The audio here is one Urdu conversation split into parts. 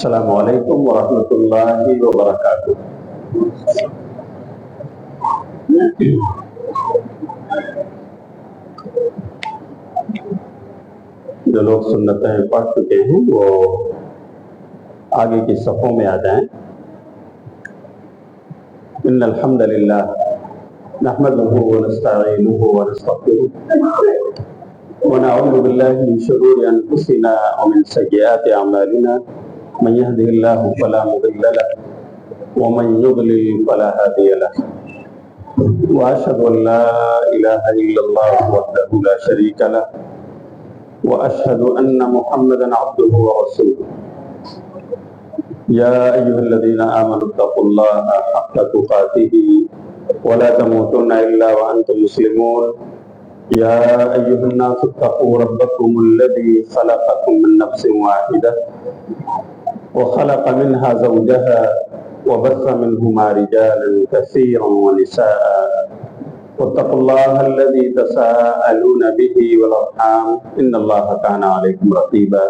السلام علیکم ورحمۃ اللہ وبرکاتہ۔ جو لوگ سنتیں پڑھ چکے ہیں وہ آگے کی صفوں میں آ جائیں۔ ان الحمد للہ نحمده ونستعینه ونستغفره ونعوذ باللہ من شرور انفسنا ومن سیئات اعمالنا من يهده الله فلا مضل له ومن يضلل فلا هادي له واشهد ان لا اله الا الله وحده لا شريك له واشهد ان محمدا عبده ورسوله يا ايها الذين امنوا اتقوا الله حق تقاته ولا تموتن الا وانتم مسلمون يا ايها الناس اتقوا ربكم الذي خلقكم من نفس واحده وخلق منها زوجها وبث منهما رجالا كثيرا ونساء واتقوا الله الذي تساءلون به والارحام ان الله كان عليكم رقيبا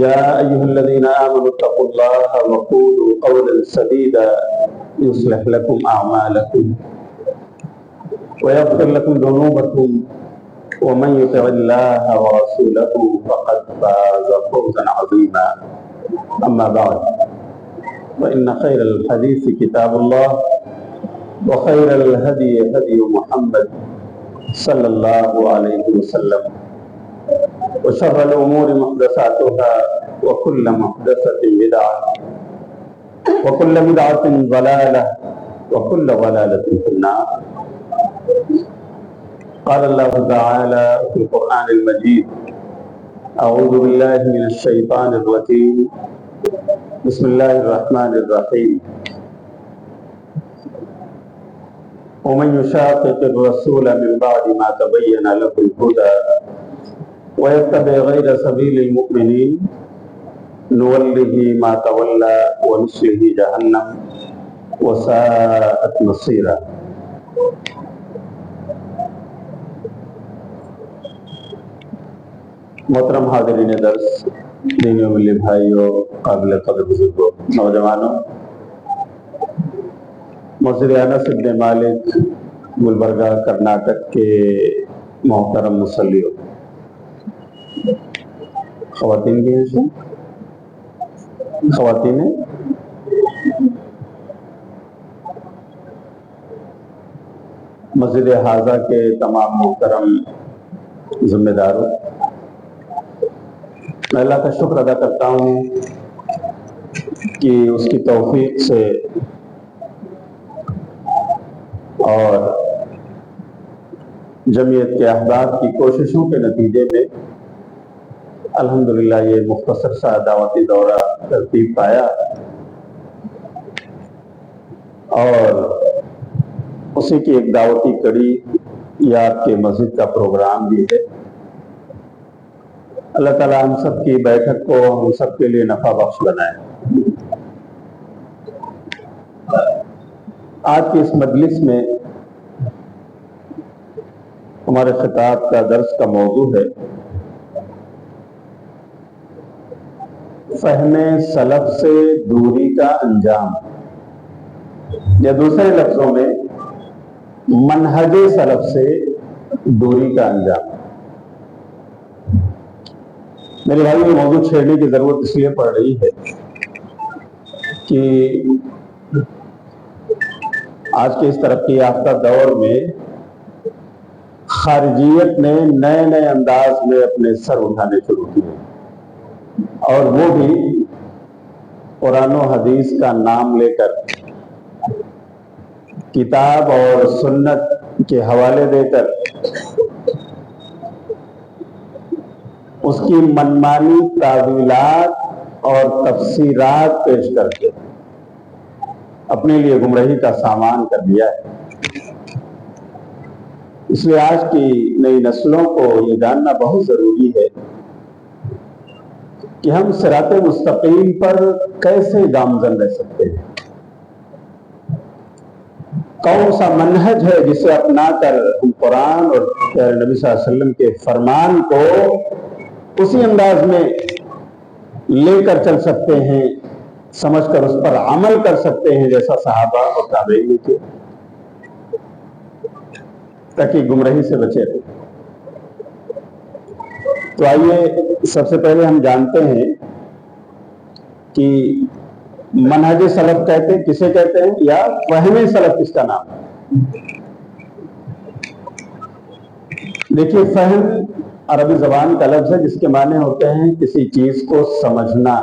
يا ايها الذين امنوا اتقوا الله وقولوا قولا سديدا يصلح لكم اعمالكم ويغفر لكم ذنوبكم ومن يطع الله ورسوله فقد فاز فوزا عظيما أما بعد فإن خير الحديث كتاب الله وخير الهدي هدي محمد صلى الله عليه وسلم وشر الأمور محدثاتها وكل محدثة بدعة وكل بدعة ضلالة وكل ضلالة في النار۔ قال الله تعالى في القرآن المجيد أعوذ بالله من الشيطان الرجيم بسم الله الرحمن الرحيم ومن يشاقق الرسول من بعد ما تبين له الهدى ويتبع غير سبيل المؤمنين نوله ما تولى ونصله جهنم وساءت مصيرا۔ محترم حاضرین درس، دینی و ملی بھائیوں، قابل قدر بزرگوں، نوجوانوں، مسجد انس بن مالک گلبرگہ کرناٹک کے محترم مصلیوں، خواتین بھی ہیں، خواتین ہیں، مسجد حاضہ کے تمام محترم ذمہ داروں، میں اللہ کا شکر ادا کرتا ہوں کہ اس کی توفیق سے اور جمعیت کے احباب کی کوششوں کے نتیجے میں الحمدللہ یہ مختصر سا دعوتی دورہ ترتیب پایا اور اسی کی ایک دعوتی کڑی یہ آپ کے مسجد کا پروگرام بھی ہے۔ اللہ تعالیٰ ہم سب کی بیٹھک کو ہم سب کے لیے نفع بخش بنائے۔ آج کی اس مجلس میں ہمارے خطاب کا درس کا موضوع ہے فہم سلف سے دوری کا انجام، یا دوسرے لفظوں میں منہج سلف سے دوری کا انجام۔ میرے بھائی یہ موضوع چھیڑنے کی ضرورت اس لیے پڑ رہی ہے کہ آج کے اس ترقی یافتہ دور میں خارجیت نے نئے نئے انداز میں اپنے سر اٹھانے شروع کیے، اور وہ بھی قرآن و حدیث کا نام لے کر کتاب اور سنت کے حوالے دے کر اس کی منمانی تعویلات اور تفسیرات پیش کر کے اپنے لیے گمراہی کا سامان کر دیا ہے۔ اس لیے آج کی نئی نسلوں کو یہ جاننا بہت ضروری ہے کہ ہم صراط مستقیم پر کیسے گامزن رہ سکتے ہیں، کون سا منہج ہے جسے اپنا کر ہم قرآن اور پیارے نبی صلی اللہ علیہ وسلم کے فرمان کو اسی انداز میں لے کر چل سکتے ہیں، سمجھ کر اس پر عمل کر سکتے ہیں، جیسا صحابہ اور تابعین کے، تاکہ گمراہی سے بچے رہیں۔ تو آئیے سب سے پہلے ہم جانتے ہیں کہ منہج سلف کسے کہتے ہیں، یا فہم سلف کس کا نام ہے؟ دیکھیے، فہم عربی زبان کا لفظ ہے جس کے معنی ہوتے ہیں کسی چیز کو سمجھنا،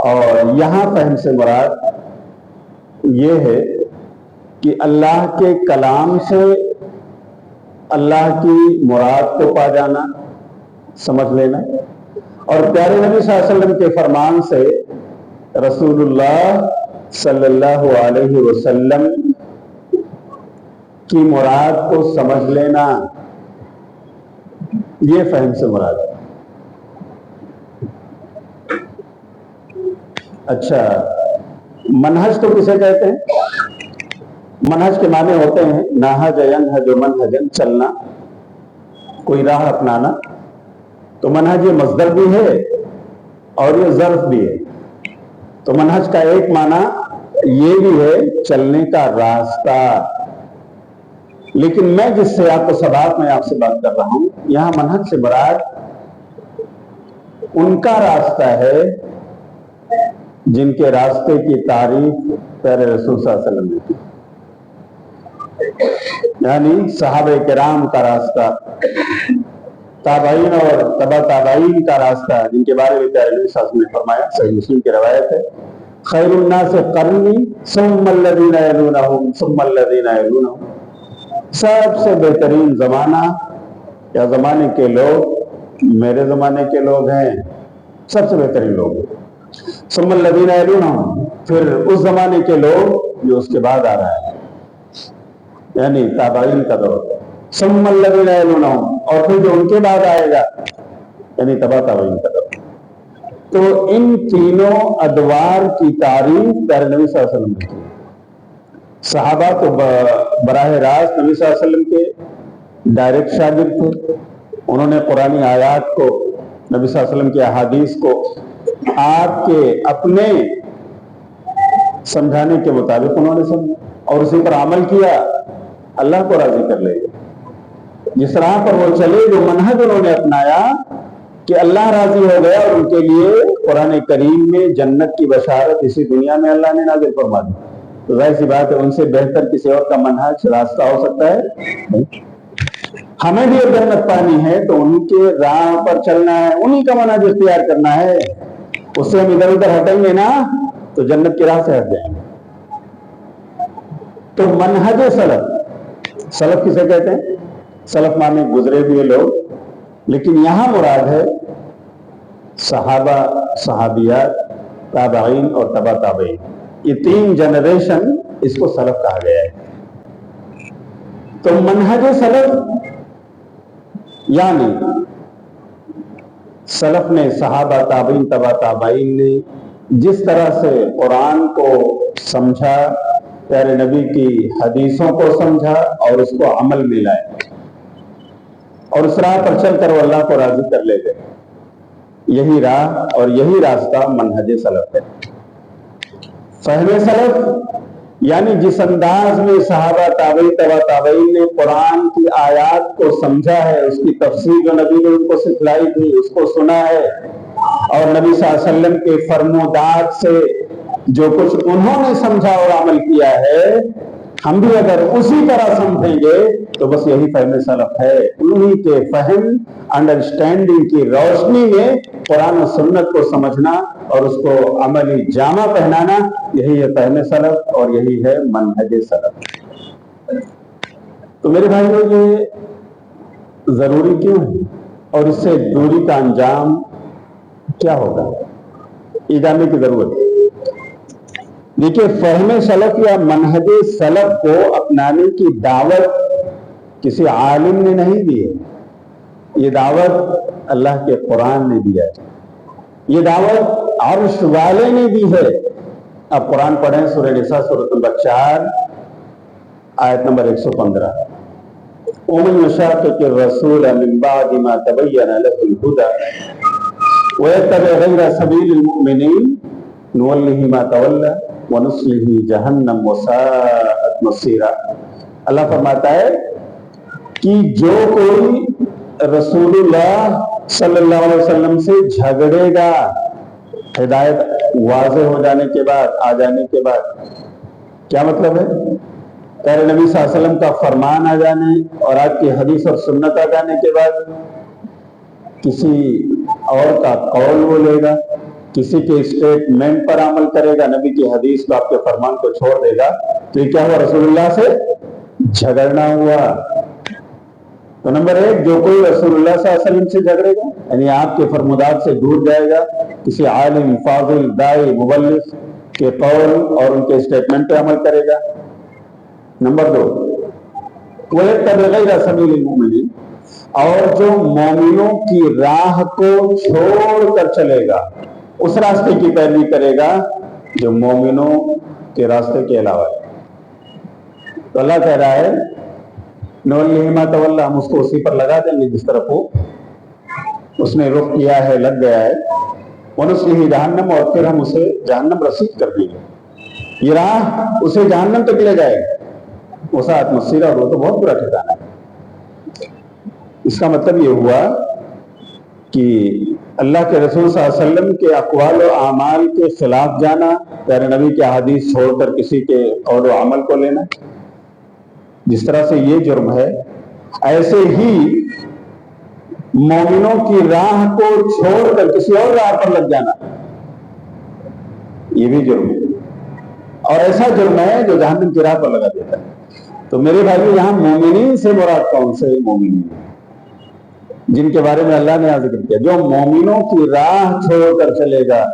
اور یہاں فہم سے مراد یہ ہے کہ اللہ کے کلام سے اللہ کی مراد کو پا جانا، سمجھ لینا، اور پیارے نبی صلی اللہ علیہ وسلم کے فرمان سے رسول اللہ صلی اللہ علیہ وسلم کی مراد کو سمجھ لینا، یہ فہم سے مراد ہے۔ اچھا، منہج تو کسے کہتے ہیں؟ منہج کے معنی ہوتے ہیں نہج ینہج منہجن، چلنا، کوئی راہ اپنانا۔ تو منہج یہ مصدر بھی ہے اور یہ ظرف بھی ہے۔ تو منہج کا ایک معنی یہ بھی ہے چلنے کا راستہ، لیکن میں جس سے آپ کو سبات میں آپ سے بات کر رہا ہوں، یہاں منہج سے مراد ان کا راستہ ہے جن کے راستے کی تعریف پیارے رسول صلی اللہ علیہ وسلم نے کی، یعنی صحابہ کرام کا راستہ، تابعین اور تبع تابعین کا راستہ، جن کے بارے میں پیارے نبی صلی اللہ علیہ وسلم نے فرمایا، صحیح مسلم کی روایت ہے، خیر الناس قرنی ثم الذین یلونہم ثم الذین یلونہم، سب سے بہترین زمانہ یا زمانے کے لوگ میرے زمانے کے لوگ ہیں، سب سے بہترین لوگ، ثم الذین یلونہم، پھر اس زمانے کے لوگ جو اس کے بعد آ رہا ہے، یعنی تابعین کا دور، ثم الذین یلونہم، اور پھر جو ان کے بعد آئے گا یعنی تبع تابعین کا دور۔ تو ان تینوں ادوار کی تعریف پیارے نبی صلی اللہ علیہ وسلم نے کی۔ صحابہ تو براہ راست نبی صلی اللہ علیہ وسلم کے ڈائریکٹ شاگرد تھے، انہوں نے قرآنی آیات کو، نبی صلی اللہ علیہ وسلم کی احادیث کو آپ کے اپنے سمجھانے کے مطابق انہوں نے سمجھا اور اسی پر عمل کیا، اللہ کو راضی کر لے گا۔ جس راہ پر وہ چلے، جو منہج انہوں نے اپنایا کہ اللہ راضی ہو گیا، اور ان کے لیے قرآن کریم میں جنت کی بشارت اسی دنیا میں اللہ نے نازل فرما دی۔ تو ظاہر سی بات ہے ان سے بہتر کسی اور کا منہج راستہ ہو سکتا ہے؟ ہمیں بھی جنت پانی ہے تو ان کے راہ پر چلنا ہے، انہی کا منہج اختیار کرنا ہے، اس سے ہم ادھر ادھر ہٹیں گے نا تو جنت کی راہ سے ہٹ جائیں گے۔ تو منہج سلف، سلف کسے کہتے ہیں؟ سلف مانے گزرے ہوئے لوگ، لیکن یہاں مراد ہے صحابہ، صحابیات، تابعین اور تبع تابعین، یہ تین جنریشن، اس کو سلف کہا گیا ہے۔ تو منہج سلف یعنی سلف نے، صحابہ، تابعین، تبع تابعین نے جس طرح سے قرآن کو سمجھا، پیارے نبی کی حدیثوں کو سمجھا اور اس کو عمل میں لائے، اور اس راہ پر چل کر وہ اللہ کو راضی کر لے گئے، یہی راہ اور یہی راستہ منہج سلف ہے۔ فہم سلف یعنی جس انداز میں صحابہ، تابعین، تبع تابعین نے قرآن کی آیات کو سمجھا ہے، اس کی تفسیر جو نبی نے ان کو سکھلائی تھی اس کو سنا ہے، اور نبی صلی اللہ علیہ وسلم کے فرمودات سے جو کچھ انہوں نے سمجھا اور عمل کیا ہے، ہم بھی اگر اسی طرح سمجھیں گے تو بس یہی فہم سلف ہے۔ انہی کے فہم، انڈرسٹینڈنگ کی روشنی میں قرآن و سنت کو سمجھنا اور اس کو عملی جامہ پہنانا، یہی ہے فہم سلف اور یہی ہے منہج سلف۔ تو میرے بھائیوں، یہ ضروری کیوں ہے اور اس سے دوری کا انجام کیا ہوگا، یہ جاننے کی ضرورت ہے۔ دیکھیے، فہم سلف یا منہج سلف کو اپنانے کی دعوت کسی عالم نے نہیں دی ہے، یہ دعوت اللہ کے قرآن نے دیا ہے، یہ دعوت عرش والے نے دی ہے۔ اب قرآن پڑھیں، سورہ نساء، سورۃ نمبر 4 آیت نمبر 115۔ ومن يشاقق الرسول من بعد ما تبين له الهدى ويتبع غير سبيل المؤمنين نوله ما تولى ونصله جہنم وساءت مصیرا۔ اللہ فرماتا ہے کہ جو کوئی رسول اللہ صلی اللہ علیہ وسلم سے جھگڑے گا، ہدایت واضح ہو جانے کے بعد، آ جانے کے بعد، کیا مطلب ہے؟ پیارے نبی صلی اللہ علیہ وسلم کا فرمان آ جانے اور آپ کی حدیث اور سنت آ جانے کے بعد کسی اور کا قول بولے گا، کسی کے اسٹیٹمنٹ پر عمل کرے گا، نبی کی حدیث کو، آپ کے فرمان کو چھوڑ دے گا، تو یہ کیا ہوا؟ رسول اللہ سے جھگڑنا ہوا۔ تو نمبر ایک، جو کوئی رسول اللہ صلی اللہ علیہ وسلم سے جھگڑے گا یعنی آپ کے فرمودات سے دور جائے گا، کسی عالم، فاضل، دائی، مبلغ کے قول اور ان کے اسٹیٹمنٹ پہ عمل کرے گا۔ نمبر دو، وَيَتَّبِعْ غَيْرَ سَبِيلِ الْمُؤْمِنِينَ، اور جو مومنوں کی راہ کو چھوڑ کر چلے گا، اس راستے کی پیروی کرے گا جو مومنوں کے راستے کے علاوہ ہے۔ تو اللہ کہہ رہا ہے نولیہ ما تولی، ہم اس کو اسی پر لگا دیں گے جس طرف وہ اس نے رخ کیا ہے، لگ گیا ہے، ونصلہ جہنم، اور پھر ہم اسے جہنم رسید کر دیں گے۔ یہ راہ اسے جہنم تک لے جائے گا، وساعت مصیرا، وہ تو بہت برا ٹھکانہ ہے۔ اس کا مطلب یہ ہوا کہ اللہ کے رسول صلی اللہ علیہ وسلم کے اقوال و اعمال کے خلاف جانا، پیارے نبی کے حدیث چھوڑ کر کسی کے قول و عمل کو لینا، جس طرح سے یہ جرم ہے، ایسے ہی مومنوں کی راہ کو چھوڑ کر کسی اور راہ پر لگ جانا، یہ بھی جرم ہے، اور ایسا جرم ہے جو جہنم کی راہ پر لگا دیتا ہے۔ تو میرے بھائی، یہاں مومنین سے مراد کون سے مومنین؟ جن کے بارے میں اللہ نے ذکر کیا، جو مومنوں کی راہ چھوڑ کر چلے گا،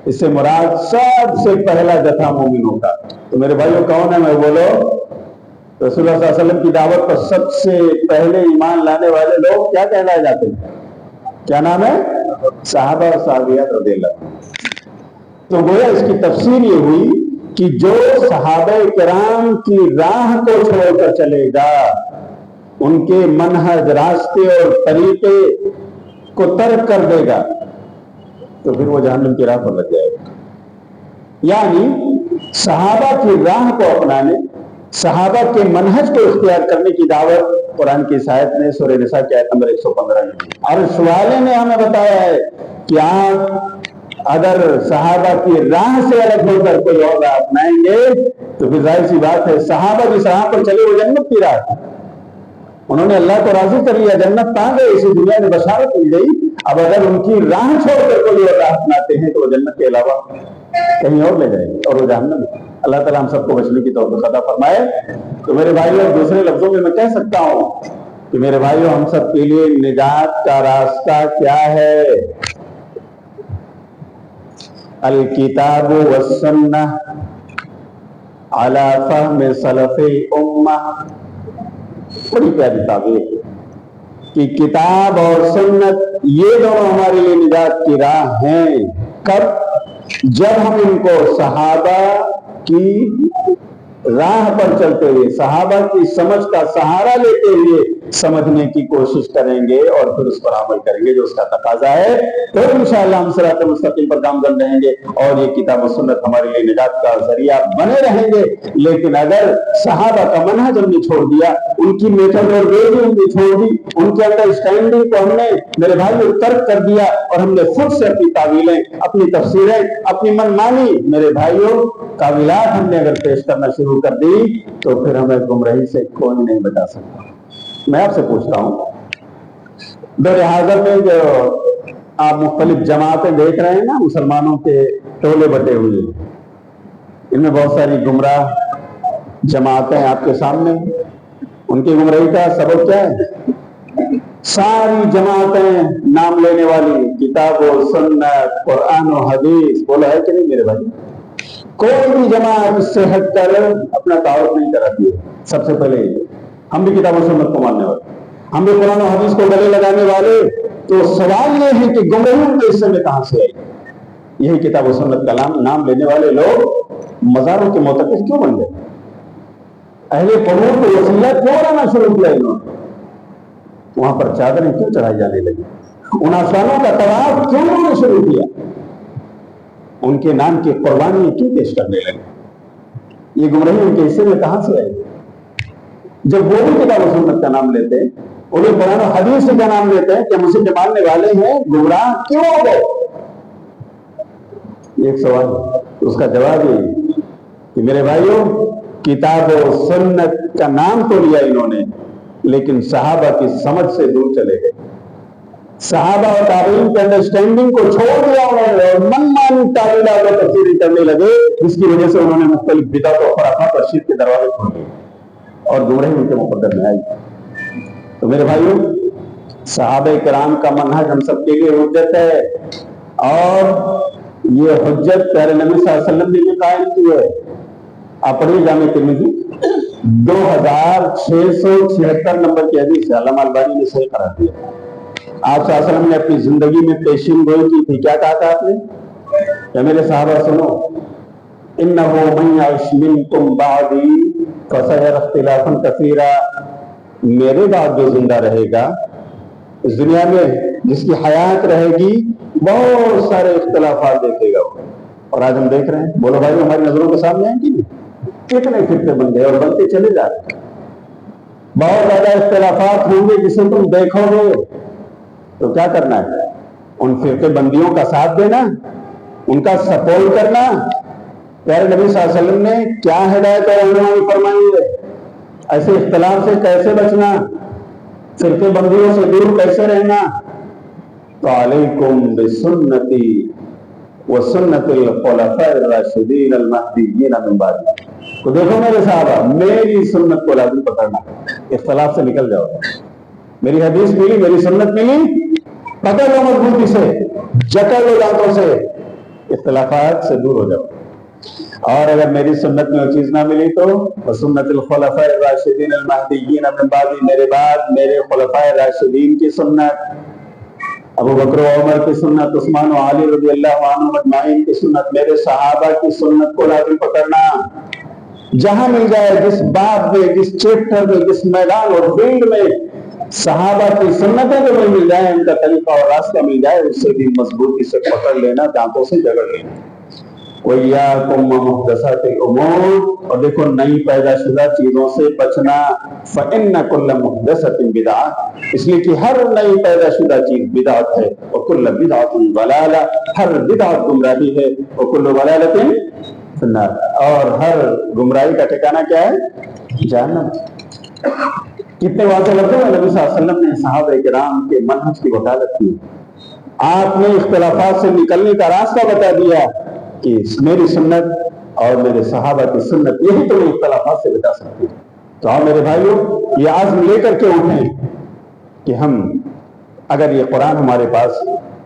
اس سے مراد سب سے پہلا جتھا مومنوں کا۔ تو میرے بھائیوں کون ہے؟ میں بولو، رسول اللہ صلی اللہ علیہ وسلم کی دعوت پر سب سے پہلے ایمان لانے والے لوگ کیا کہلائے جاتے ہیں؟ کیا نام ہے؟ صحابہ اور صحابیات رضی اللہ عنہ۔ تو گویا اس کی تفسیر یہ ہوئی کہ جو صحابہ کرام کی راہ کو چھوڑ کر چلے گا، ان کے منہج، راستے اور طریقے کو ترک کر دے گا، تو پھر وہ جہنم کی راہ پر لگ جائے گا۔ یعنی صحابہ کی راہ کو اپنانے، صحابہ کے منہج کو اختیار کرنے کی دعوت قرآن کی اس آیت میں سورہ نساء کی آیت نمبر 115 میں عرش والے نے ہمیں بتایا ہے کہ آپ اگر صحابہ کی راہ سے الگ ہو کر کوئی اور راہ اپنائیں گے تو پھر ظاہر سی بات ہے صحابہ جس راہ پر چلے وہ جنت کی راہ ہے، انہوں نے اللہ کو راضی کر لیا، جنت پا گئے، اسی دنیا میں بشارت مل گئی۔ اب اگر ان کی راہ چھوڑ کر کوئی اور راہ اپناتے ہیں تو وہ جنت کے علاوہ کہیں اور لے جائیں گے، اور وہ جہنم ہے۔ اللہ تعالیٰ ہم سب کو بچنے کی توفیق عطا فرمائے۔ تو میرے بھائیوں، دوسرے لفظوں میں کہہ سکتا ہوں کہ میرے بھائیوں، ہم سب کے لیے نجات کا راستہ کیا ہے؟ الکتاب والسنہ علی فہم سلف الامہ۔ بڑی پیاری تعبیر کہ کتاب اور سنت یہ دونوں ہمارے لیے نجات کی راہ ہیں۔ کب؟ جب ہم ان کو صحابہ کی راہ پر چلتے ہوئے، صحابہ کی سمجھ کا سہارا لیتے ہوئے سمجھنے کی کوشش کریں گے اور پھر اس پر عمل کریں گے جو اس کا تقاضا ہے، تو انشاءاللہ ہم صراط مستقیم پر گامزن رہیں گے اور یہ کتاب و سنت ہمارے لیے نجات کا ذریعہ بنے رہیں گے۔ لیکن اگر صحابہ کا منہج ہم نے چھوڑ دیا، ان کی میتھڈولوجی ہم نے چھوڑ دی، ان کے انڈرسٹینڈنگ کو ہم نے میرے بھائیوں ترک کر دیا اور ہم نے خود سے اپنی تعویلیں، اپنی تفسیریں، اپنی من مانی میرے بھائیوں تعویلات ہم نے اگر پیش کرنا شروع کر دی تو پھر ہمیں گمراہی سے کوئی نہیں بچا سکتا۔ میں آپ سے پوچھتا ہوں، دور حاضر میں جو آپ مختلف جماعتیں دیکھ رہے ہیں نا، مسلمانوں کے ٹولے بٹے ہوئے، ان میں بہت ساری گمراہ جماعتیں آپ کے سامنے، ان کی گمراہی کا سبب کیا ہے؟ ساری جماعتیں نام لینے والی، کتاب و سنت، قرآن و حدیث، بولا ہے کہ نہیں میرے بھائی؟ کوئی بھی جماعت اس سے ہٹ کر اپنا تعارف نہیں کراتی ہے۔ سب سے پہلے ہم بھی کتاب و سنت کو ماننے والے، ہم بھی قرآن و حدیث کو گلے لگانے والے، تو سوال یہ ہے کہ گمراہی کے حصے میں کہاں سے آئی؟ یہی کتاب و سنت کا نام لینے والے لوگ مزاروں کے معتکف کیوں بن گئے؟ اہل قبور کو وسیلہ کیوں بنانا شروع کیا انہوں نے؟ وہاں پر چادریں کیوں چڑھائی جانے لگی؟ ان آسمانوں کا طواف کیوں انہوں نے شروع کیا؟ ان کے نام کی قربانی کیوں پیش کرنے لگے؟ یہ گمراہی ان کے حصے میں کہاں سے آئی؟ جب وہ بھی کتاب و سنت کا نام لیتے ہیں، وہ بھی قرآن و حدیث کا نام لیتے ہیں کہ ہم اسے ماننے والے ہیں، گمراہ کیوں ہو گئے؟ ایک سوال ہے، اس کا جواب یہ کہ میرے بھائیوں، کتاب و سنت کا نام تو لیا انہوں نے، لیکن صحابہ کی سمجھ سے دور چلے گئے۔ صحابہ اور تابعین کے انڈرسٹینڈنگ کو چھوڑ دیا انہوں نے اور من مانی تعویلات اور تفسیریں کرنے لگے، جس کی وجہ سے انہوں نے مختلف بدعت اور خرافات اور شرک کے دروازے کھول دیے اور گمراہی ان کے مقدر میں آئی۔ تو میرے بھائیوں، صحابہ کرام کا منہج ہم سب کے لیے حجت ہے، اور یہ حجت پیارے نبی صلی اللہ علیہ وسلم نے بھی قائم کی ہے۔ آپ پڑھیے جامع ترمذی 2676 نمبر کی حدیث ہے، علامہ البانی نے صحیح قرار دیا۔ آپ صلی اللہ علیہ وسلم نے اپنی زندگی میں پیشین گوئی کی تھی، کیا کہا تھا آپ نے؟ کہ میرے صحابہ سنو، انہ من یعش منکم بعدی فسیری اختلافا کثیرا، میرے بعد جو زندہ رہے گا اس دنیا میں، جس کی حیات رہے گی، بہت سارے اختلافات دیکھے گا۔ اور آج ہم دیکھ رہے ہیں، بولو بھائی، ہماری نظروں کے سامنے ہیں کہ نہیں؟ کتنے فرقے بن گئے اور بنتے چلے جا رہے ہیں۔ بہت زیادہ اختلافات ہوں گے جسے تم دیکھو گے، تو کیا کرنا ہے؟ ان فرقے بندیوں کا ساتھ دینا، ان کا سپورٹ کرنا۔ پیارے نبی صلی اللہ علیہ وسلم نے کیا ہدایت اور رہنمائی فرمائی ہے؟ ایسے اختلاف سے کیسے بچنا، فرقے بندیوں سے دور کیسے رہنا؟ تو علیکم بسنتی وسنت الخلفاء الراشدین المہدیین من بعدی۔ تو دیکھو میرے صحابہ، میری سنت کو لازم پکڑنا، اختلاف سے نکل جاؤ۔ میری حدیث ملی، میری سنت ملی، پکڑ لو مضبوطی سے، جکڑ لو دانتوں سے، اختلافات سے دور ہو جاؤ۔ اور اگر میری سنت میں وہ چیز نہ ملی تو سنت الخلفاء الراشدین المہدیین من بعدی، میرے بعد میرے خلفاء راشدین کی سنت، ابو بکر و عمر کی سنت، عثمان و علی رضی اللہ عنہم اجمعین کی سنت، میرے صحابہ کی سنت کو لازم پکڑنا۔ جہاں مل جائے، جس باب میں، جس چیپٹر میں، جس میدان اور فیلڈ میں صحابہ کی سنتیں جو مل جائیں، ان کا طریقہ اور راستہ مل جائے، اس سے بھی مضبوطی سے پکڑ لینا، دانتوں سے جگڑ لینا۔ وَإِيَّاكُمْ وَمُحْدَثَاتِ الْأُمُورِ، اور دیکھو نئی پیدا شدہ چیزوں سے بچنا۔ فَإِنَّ كُلَّ مُحْدَثَةٍ بِدْعَةٍ، اس لیے کہ ہر نئی پیدا شدہ چیز بدعت ہے، وَكُلَّ بِدْعَةٍ ضَلَالَةٍ، ہر بدعت گمراہی ہے، وَكُلُّ ضَلَالَةٍ فِي النَّارِ، اور ہر گمراہی کا ٹھکانہ کیا ہے؟ جہنم۔ کتنے واضح لفظوں میں نبی صلی اللہ علیہ وسلم نے صحابہ کرام کے منہج کی وکالت کی۔ آپ نے اختلافات سے نکلنے کا راستہ بتا دیا کہ میری سنت اور میرے صحابہ کی سنت، یہی تو اختلافات سے بچا سکتی ہے۔ تو آپ میرے بھائیوں، یہ عزم لے کر کے اٹھیں کہ ہم، اگر یہ قرآن ہمارے پاس،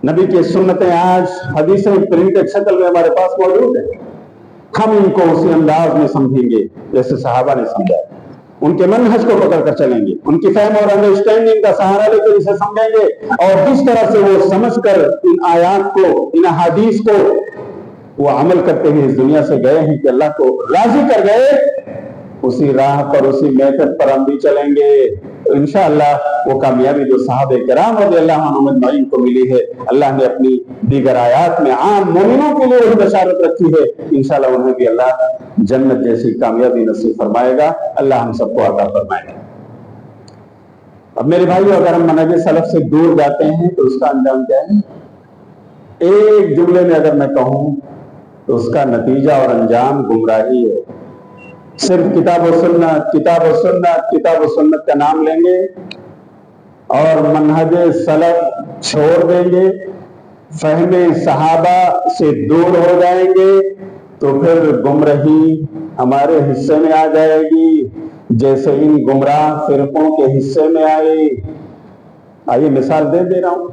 نبی کی سنتیں آج حدیثیں پرنٹڈ شکل میں ہمارے پاس موجود ہیں، ہم ان کو اسی انداز میں سمجھیں گے جیسے صحابہ نے سمجھا، ان کے منہج کو پکڑ کر چلیں گے، ان کی فہم اور انڈرسٹینڈنگ کا سہارا لے کر اسے سمجھیں گے، اور جس طرح سے وہ سمجھ کر ان آیات کو، ان احادیث کو وہ عمل کرتے ہوئے اس دنیا سے گئے ہیں کہ اللہ کو راضی کر گئے، اسی راہ پر، اسی میتھڈ پر ہم بھی چلیں گے تو انشاءاللہ وہ کامیابی جو صحابہ کرام رضی اللہ عنہم اجمعین کو ملی ہے، اللہ نے اپنی دیگر آیات میں عام مومنوں کے لیے وہی بشارت رکھی ہے، انشاءاللہ انہیں بھی اللہ جنت جیسی کامیابی نصیب فرمائے گا۔ اللہ ہم سب کو عطا فرمائے گا۔ اب میرے بھائیو، اگر ہم منہج سلف سے دور جاتے ہیں تو اس کا انجام کیا ہے؟ ایک جملے میں اگر میں کہوں تو اس کا نتیجہ اور انجام گمراہی ہے۔ صرف کتاب و سنت، کتاب و سنت، کتاب و سنت کا نام لیں گے اور منہج سلف چھوڑ دیں گے، فہم صحابہ سے دور ہو جائیں گے، تو پھر گمراہی ہمارے حصے میں آ جائے گی جیسے ان گمراہ فرقوں کے حصے میں آئی۔ آئیے مثال دے رہا ہوں،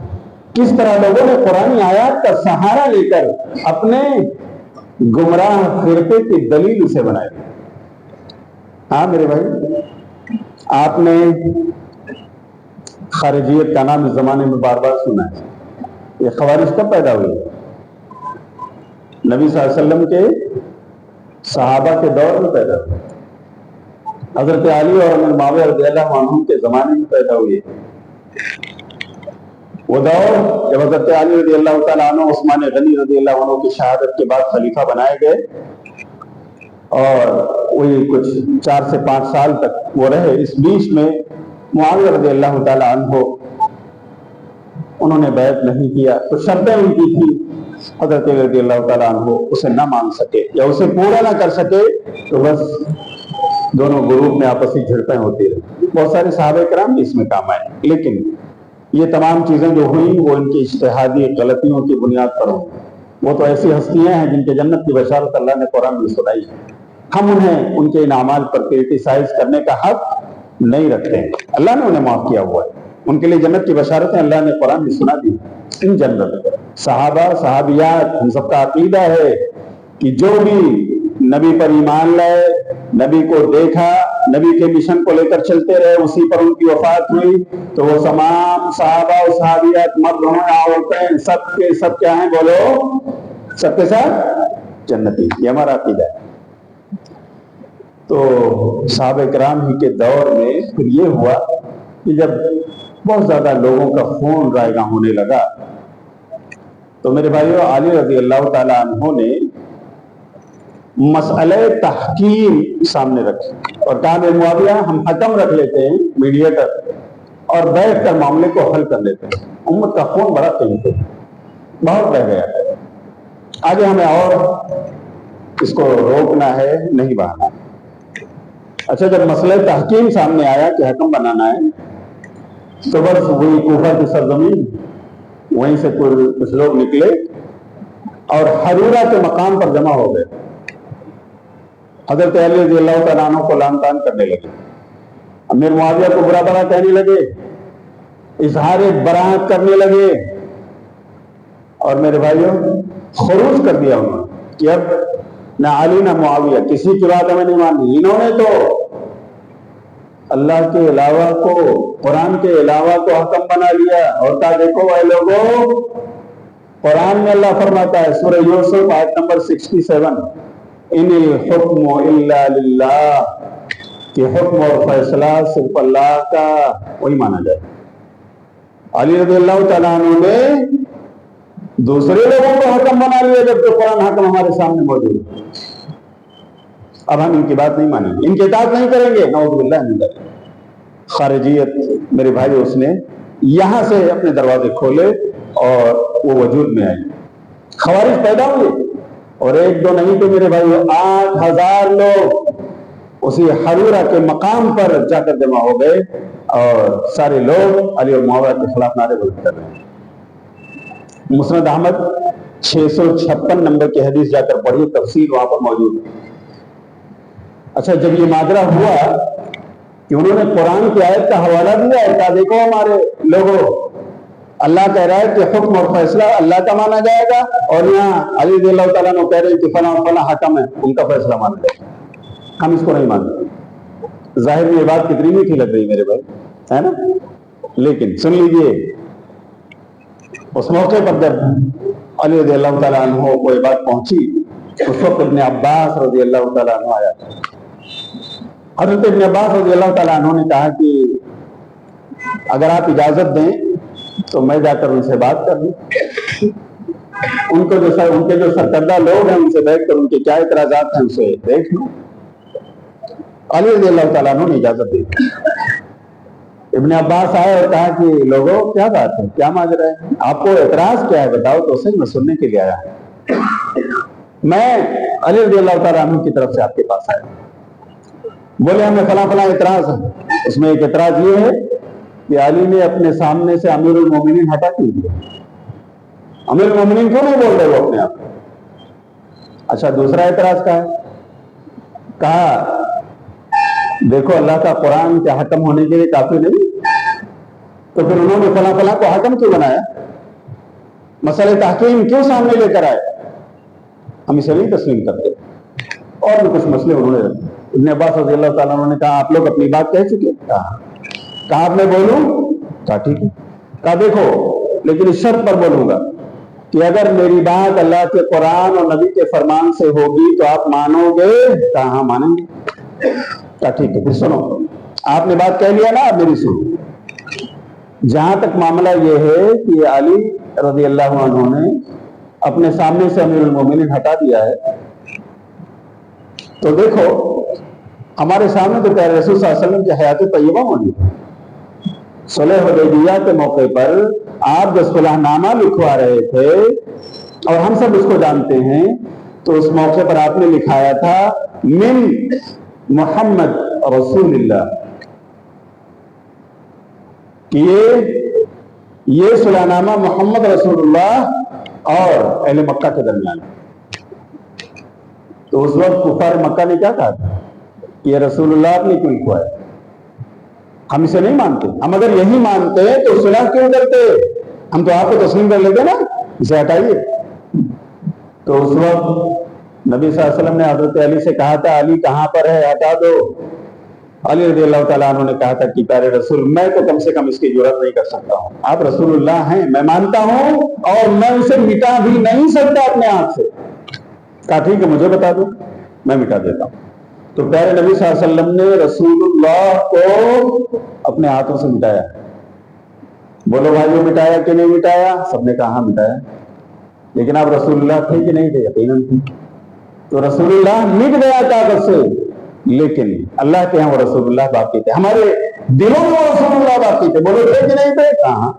کس طرح لوگوں نے قرآن آیات کا سہارا لے کر اپنے گمراہ فرقے کی دلیل اسے بنائے۔ ہاں میرے بھائی، آپ نے خارجیت کا نام اس زمانے میں بار بار سنا ہے۔ یہ خوارج کب پیدا ہوئی؟ نبی صلی اللہ علیہ وسلم کے صحابہ کے دور میں پیدا ہوئی، حضرت علی اور معاویہ رضی اللہ عنہم کے زمانے میں پیدا ہوئی۔ وہ دور جب حضرت علی رضی اللہ تعالیٰ عنہ عثمان غنی رضی اللہ عنہ کی شہادت کے بعد خلیفہ بنائے گئے، اور وہی کچھ 4 سے 5 سال تک وہ رہے۔ اس بیچ میں معاویہ رضی اللہ تعالیٰ عنہ انہوں نے بیعت نہیں کیا، تو شرطیں ان کی تھی، حضرت رضی اللہ تعالیٰ عنہ اسے نہ مان سکے یا اسے پورا نہ کر سکے، تو بس دونوں گروپ میں آپسی جھڑپیں ہوتی رہی۔ بہت سارے صحابہ کرام بھی اس میں کام آئے، لیکن یہ تمام چیزیں جو ہوئی وہ ان کی اجتہادی غلطیوں کی بنیاد پر ہوں۔ وہ تو ایسی ہستیاں ہیں جن کے جنت کی بشارت اللہ نے قرآن میں سنائی، ہم انہیں ان کے ان اعمال پر کرٹیسائز کرنے کا حق نہیں رکھتے ہیں۔ اللہ نے انہیں معاف کیا ہوا ہے، ان کے لیے جنت کی بشارتیں اللہ نے قرآن میں سنا دی۔ ان جنرل صحابہ صحابیات ہم سب کا عقیدہ ہے کہ جو بھی نبی پر ایمان لائے، نبی کو دیکھا، نبی کے مشن کو لے کر چلتے رہے، اسی پر ان کی وفات ہوئی، تو وہ تمام صحابہ و صحابیات، مرد ہوں عورتیں، سب کے سب کیا ہیں؟ بولو، سب کے ساتھ جنتی۔ یہ ہمارا عقیدہ ہے۔ تو صحابہ کرام ہی کے دور میں پھر یہ ہوا کہ جب بہت زیادہ لوگوں کا خون رائگاں ہونے لگا، تو میرے بھائیو علی رضی اللہ تعالیٰ عنہ نے مسئلہ تحکیم سامنے رکھے اور کہا کہ معاویہ ہم حکم رکھ لیتے ہیں، میڈیٹر، اور بیٹھ کر معاملے کو حل کر لیتے ہیں۔ امت کا خون بڑا قیمتی ہے، بہت رہ گیا، آگے ہمیں اور اس کو روکنا ہے، نہیں بڑھانا۔ اچھا، جب مسئلہ تحکیم سامنے آیا کہ حکم بنانا ہے، تو بس وہی کوفہ کی سرزمین، وہیں سے کچھ لوگ نکلے اور حرورہ کے مقام پر جمع ہو گئے، حضرت علی رضی اللہ تعالیٰ عنہ کو لعن طعن کرنے لگے، امیر معاویہ کو برا بھلا کہنے لگے، اظہار براءت کرنے لگے، اور میرے بھائیوں خروج کر دیا انہوں نے کہ اب نہ علی نہ معاویہ، کسی کی بات ہمیں نہیں ماننی۔ انہوں نے تو اللہ کے علاوہ کو، قرآن کے علاوہ کو حکم بنا لیا، اور کہا دیکھو اے لوگوں، قرآن میں اللہ فرماتا ہے سورہ یوسف آیت نمبر 67، ان الحکم الا للہ، کہ حکم اور فیصلہ صرف اللہ کا، وہی مانا جائے۔ علی رضی اللہ تعالیٰ عنہ نے دوسرے لوگوں کو حکم بنا لیا جبکہ قرآن حکم ہمارے سامنے موجود ہے۔ اب ہم ان کی بات نہیں مانیں گے، ان کی اطاعت نہیں کریں گے، نعوذ باللہ من ذلک۔ خارجیت میرے بھائی اس نے یہاں سے اپنے دروازے کھولے اور وہ وجود میں آئی، خوارج پیدا ہوئے، اور 1-2 نہیں تو میرے بھائی 8000 لوگ اسی حرورہ کے مقام پر جا کر جمع ہو گئے، اور سارے لوگ علی اور معاویہ کے خلاف نعرے بلند کر رہے ہیں۔ مسند احمد 656 نمبر کی حدیث جا کر پڑھی، تفصیل وہاں پر موجود ہے۔ اچھا، جب یہ ماجرا ہوا کہ انہوں نے قرآن کی آیت کا حوالہ دیا اور کہا دیکھو ہمارے لوگوں، اللہ کہہ رہا ہے کہ حکم اور فیصلہ اللہ کا مانا جائے گا، اور یہاں علی رضی اللہ تعالیٰ نے کہہ رہے ہیں کہ فلاں فلاں حکم ہے، ان کا فیصلہ مانا جائے گا، ہم اس کو نہیں مانتے۔ ظاہر میں یہ بات کتنی میٹھی لگ رہی میرے بھائی، ہے نا؟ لیکن سن لیجئے، اس موقع پر جب علی رضی اللہ تعالیٰ عنہ کو یہ بات پہنچی، اس وقت ابن عباس رضی اللہ تعالیٰ عنہ آیا۔ حضرت ابن عباس رضی اللہ تعالیٰ عنہ نے کہا کہ اگر آپ اجازت دیں تو میں جا کر ان سے بات کر لوں، ان کے جو سرکردہ لوگ ہیں ان سے بیٹھ کر ان کے کیا اعتراضات ہیں اسے دیکھ لوں۔ علی رضی اللہ تعالیٰ عنہ نے اجازت دی۔ ابن عباس آئے اور کہا کہ لوگوں کیا بات ہے، کیا ماجرا ہے، آپ کو اعتراض کیا ہے بتاؤ تو اسے میں سننے کے لیے آیا۔ میں علی رضی اللہ تعالیٰ عنہ کی طرف سے آپ کے پاس آیا، بولے ہمیں فلاں فلاں اعتراض ہے۔ اس میں ایک اعتراض یہ ہے کہ علی نے اپنے سامنے سے امیر المومنین ہٹا کیوں دیا، امیر المومنین کیوں نہیں بول رہے وہ اپنے آپ؟ اچھا، دوسرا اعتراض کا ہے، کہا دیکھو اللہ کا قرآن کے حکم ہونے کے لیے کافی نہیں، تو پھر انہوں نے فلاں فلاں کو حکم کیوں بنایا، مسئلہ تحکیم کیوں سامنے لے کر آئے؟ ہم اسے نہیں تسلیم کرتے۔ اور بھی کچھ مسئلے انہوں نے رکھے۔ ابن عباس رضی اللہ تعالیٰ عنہ نے کہا آپ لوگ اپنی بات کہہ چکے؟ کہا آپ میں بولوں؟ کہا ٹھیک ہے۔ کہا دیکھو لیکن اس شرط پر بولوں گا کہ اگر میری بات اللہ کے قرآن اور نبی کے فرمان سے ہوگی تو آپ مانو گے؟ کہا ہاں مانیں گے۔ کہا ٹھیک ہے، پھر سنو، آپ نے بات کہہ لیا نا، اب میری سنو۔ جہاں تک معاملہ یہ ہے کہ علی رضی اللہ عنہ نے اپنے سامنے سے امیر المومنین ہٹا دیا ہے، تو دیکھو ہمارے سامنے تو پیارے رسول صلی اللہ علیہ وسلم کی حیات طیبہ موجود ہے۔ صلح حدیبیہ کے موقع پر آپ جو صلح نامہ لکھوا رہے تھے اور ہم سب اس کو جانتے ہیں، تو اس موقع پر آپ نے لکھایا تھا من محمد رسول اللہ، کہ یہ صلح نامہ محمد رسول اللہ اور اہل مکہ کے درمیان۔ تو اس وقت کفار مکہ نے کیا کہا تھا کہ یہ رسول اللہ آپ نے کیوں لکھوایا؟ ہم اسے نہیں مانتے، ہم اگر یہی مانتے تو صلح کیوں کرتے؟ ہم تو آپ کو تسلیم کر لیتے نا، اسے ہٹائیے۔ تو اس وقت نبی صلی اللہ علیہ وسلم نے حضرت علی سے کہا تھا علی کہاں پر ہے، ہٹا دو۔ علی رضی اللہ تعالیٰ عنہ نے کہا تھا کہ پیارے رسول میں تو کم سے کم اس کی جرات نہیں کر سکتا ہوں، آپ رسول اللہ ہیں، میں مانتا ہوں اور میں اسے مٹا بھی نہیں سکتا اپنے ہاتھ سے۔ کہا ٹھیک ہے مجھے بتا دو، میں مٹا دیتا ہوں۔ تو پیارے نبی صلی اللہ علیہ وسلم نے رسول اللہ کو اپنے ہاتھوں سے مٹایا۔ بولو بھائیو مٹایا کہ نہیں مٹایا؟ سب نے کہا ہاں مٹایا۔ لیکن آپ رسول اللہ تھے کہ نہیں تھے؟ یقیناً تھے۔ تو رسول اللہ مٹ گیا طاقت سے، لیکن اللہ کے ہاں وہ رسول اللہ باقی تھے، ہمارے دلوں میں وہ رسول اللہ باقی تھے۔ بولو تھے کہ نہیں تھے؟ کہاں؟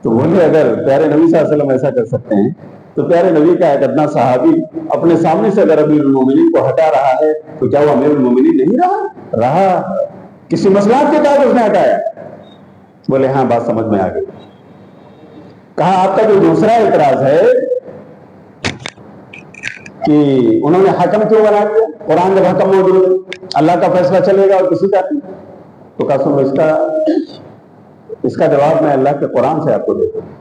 تو بولے اگر پیارے نبی صلی اللہ علیہ وسلم ایسا کر سکتے ہیں تو پیارے نبی کا ایک ادنا صحابی اپنے سامنے سے اگر امیر المومنین کو ہٹا رہا ہے تو کیا وہ امیر المومنین نہیں رہا؟ کسی مصلحت کے تحت اس نے ہٹایا۔ بولے ہاں بات سمجھ میں آ گئی۔ کہا آپ کا جو دوسرا اعتراض ہے کہ انہوں نے حکم کیوں بنا دیا؟ قرآن جب حکم موجود ہے، اللہ کا فیصلہ چلے گا اور کسی کا نہیں۔ تو کہا سنو اس کا جواب میں اللہ کے قرآن سے آپ کو دیتا ہوں۔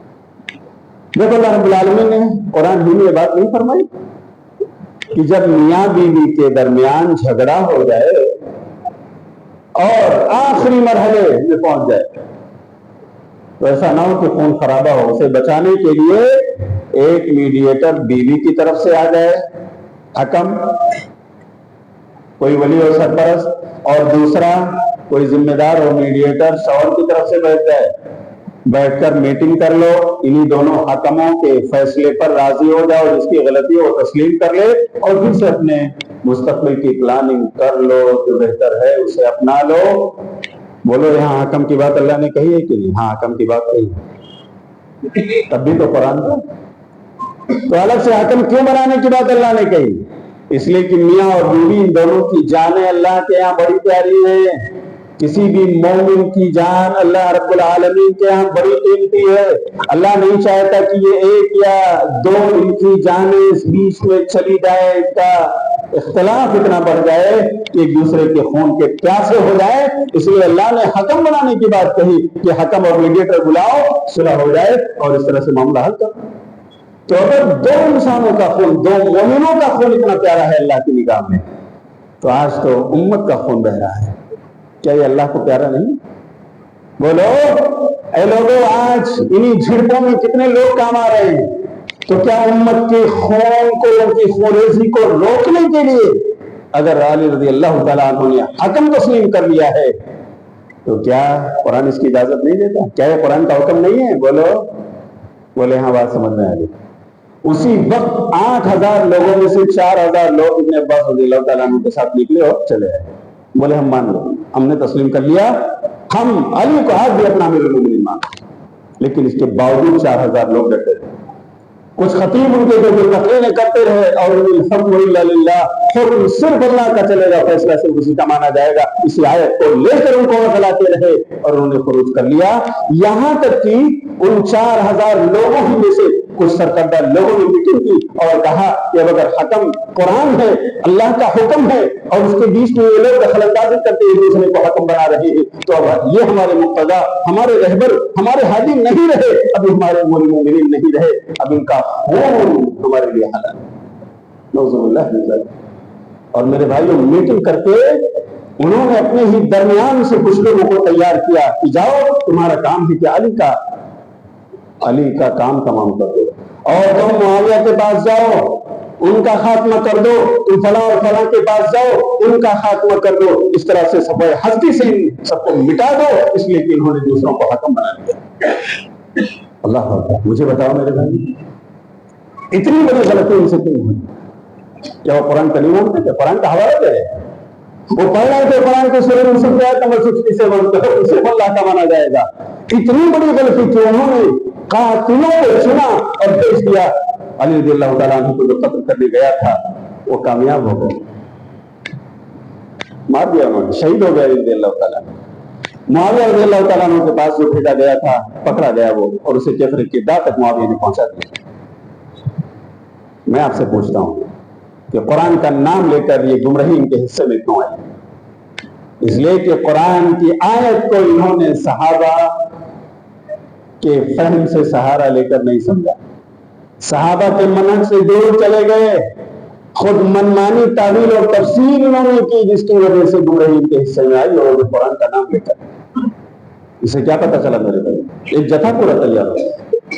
دیکھو اللہ رب العالمین نے قرآن ہی میں یہ بات نہیں فرمائی کہ جب میاں بیوی کے درمیان جھگڑا ہو جائے اور آخری مرحلے میں پہنچ جائے تو ایسا نہ ہو کہ خون خرابہ ہو، اسے بچانے کے لیے ایک میڈیٹر بیوی کی طرف سے آ جائے حکم، کوئی ولی اور سرپرست، اور دوسرا کوئی ذمہ دار اور میڈیٹر شوہر کی طرف سے بیٹھ جائے، بیٹھ کر میٹنگ کر لو، انہی دونوں حکموں کے فیصلے پر راضی ہو جاؤ، جس کی غلطی وہ تسلیم کر لے اور پھر سے اپنے مستقبل کی پلاننگ کر لو، جو بہتر ہے اسے اپنا لو۔ بولو یہاں حکم کی بات اللہ نے کہی ہے کہ نہیں؟ ہاں حکم کی بات کہی، تب بھی تو قرآن تھا۔ تو الگ سے حکم کیوں بنانے کی بات اللہ نے کہی؟ اس لیے کہ میاں اور بیوی ان دونوں کی جانیں اللہ کے یہاں بڑی پیاری ہیں۔ کسی بھی مومن کی جان اللہ رب العالمین کے یہاں بڑی قیمتی ہے۔ اللہ نہیں چاہتا کہ یہ ایک یا دو ان کی جانیں اس بیچ میں چلی جائے، ان کا اختلاف اتنا بڑھ جائے کہ ایک دوسرے کے خون کے پیاسے ہو جائے۔ اس لیے اللہ نے حکم بنانے کی بات کہی کہ حکم اور میڈیٹر بلاؤ، صلح ہو جائے اور اس طرح سے معاملہ حل کرو۔ تو اگر دو انسانوں کا خون، دو مومنوں کا خون اتنا پیارا ہے اللہ کی نگاہ میں، تو آج تو امت کا خون بہ رہا ہے، کیا یہ اللہ کو پیارا نہیں؟ بولو اے لوگوں، آج انہی جھڑپوں میں کتنے لوگ کام آ رہے ہیں، تو کیا امت کے خون کو، ان کی خونریزی کو روکنے کے لیے اگر علی رضی اللہ تعالیٰ عنہ نے حکم تسلیم کر لیا ہے تو کیا قرآن اس کی اجازت نہیں دیتا؟ کیا یہ قرآن کا حکم نہیں ہے؟ بولے ہاں بات سمجھ میں آ گئی۔ اسی وقت 8000 لوگوں میں سے 4000 لوگ ابن عباس رضی اللہ تعالیٰ عنہ کے ساتھ نکلے اور چلے آئے۔ بولے ہم مان لو، ہم نے تسلیم کر لیا، ہم علی کو آج بھی اپنا امیر المومنین مانتے۔ لیکن اس کے باوجود 4000 لوگ ڈٹے تھے۔ کچھ خطیب ان کے جو تقریریں کرتے رہے اور الحمد للہ حکم صرف اللہ کا چلے گا، فیصلہ صرف اسی کا مانا جائے گا، اسی آیت کو لے کر ان کو چلاتے رہے اور انہوں نے خروج کر لیا۔ یہاں تک کہ ان 4000 لوگوں میں سے کچھ سرکردہ لوگوں نے میٹنگ کی اور کہا کہ اب اگر حکم قرآن ہے، اللہ کا حکم ہے، اور اس کے بیچ میں یہ لوگ دخل اندازی کرتے ایک دوسرے کو حکم بنا رہے ہیں، تو اب یہ ہمارے مقتدا، ہمارے رہبر، ہمارے ہادی نہیں رہے، ابھی ہمارے مومنین نہیں رہے، اب ان کا خون ہمارے لیے حلال۔ نعوذ باللہ من ذلک۔ اور میرے بھائیوں، میٹنگ کر کے انہوں نے اپنے ہی درمیان سے کچھ لوگوں کو تیار کیا کہ جاؤ تمہارا کام ہے کہ علی کا کام تمام کر دو، اور تم معاویہ کے پاس جاؤ ان کا خاتمہ کر دو، تم فلاں اور فلاں کے پاس جاؤ، ان کا خاتمہ کر دو، اس طرح سے صفحہ ہستی سے سب کو مٹا دو، اس لیے کہ انہوں نے دوسروں کو حاکم بنا دیا۔ اللہ اکبر، مجھے بتاؤ میرے بھائی، اتنی بڑی غلطی ان سے کیوں ہوئی؟ کیا وہ قرآن کا نہیں مانتے تھے؟ قرآن کا حوالہ دے رہے، وہ پڑھ رہے تھے قرآن کے سورہ یوسف کی آیت نمبر 67 اسے اللہ کا مانا جائے گا۔ اتنی بڑی غلطی کہ انہوں نے قاتلوں کو چنا اور بھیج دیا۔ علی رضی اللہ تعالیٰ عنہ کو جو قتل کرنے گیا تھا وہ کامیاب ہو گئے، مار دیا انہوں نے، شہید ہو گئے علی رضی اللہ تعالیٰ۔ معاویہ رضی اللہ تعالیٰ عنہ کے پاس جو بھیجا گیا تھا پکڑا گیا وہ، اور اسے کیفر کی داء تک معاویہ نے پہنچا دیا۔ میں آپ سے پوچھتا ہوں کہ قرآن کا نام لے کر یہ گمراہی ان کے حصے میں کیوں آئی؟ اس لیے کہ قرآن کی آیت کو انہوں نے صحابہ کے فہم سے سہارا لے کر نہیں سمجھا، صحابہ کے منہج سے دور چلے گئے، خود منمانی تعویل اور تفسیر انہوں نے کی، جس کی وجہ سے گمراہی ان کے حصے میں آئی، اور قرآن کا نام لے کر اسے کیا پتہ چلا میرے بھائی؟ ایک جتھا پورا تیار ہو،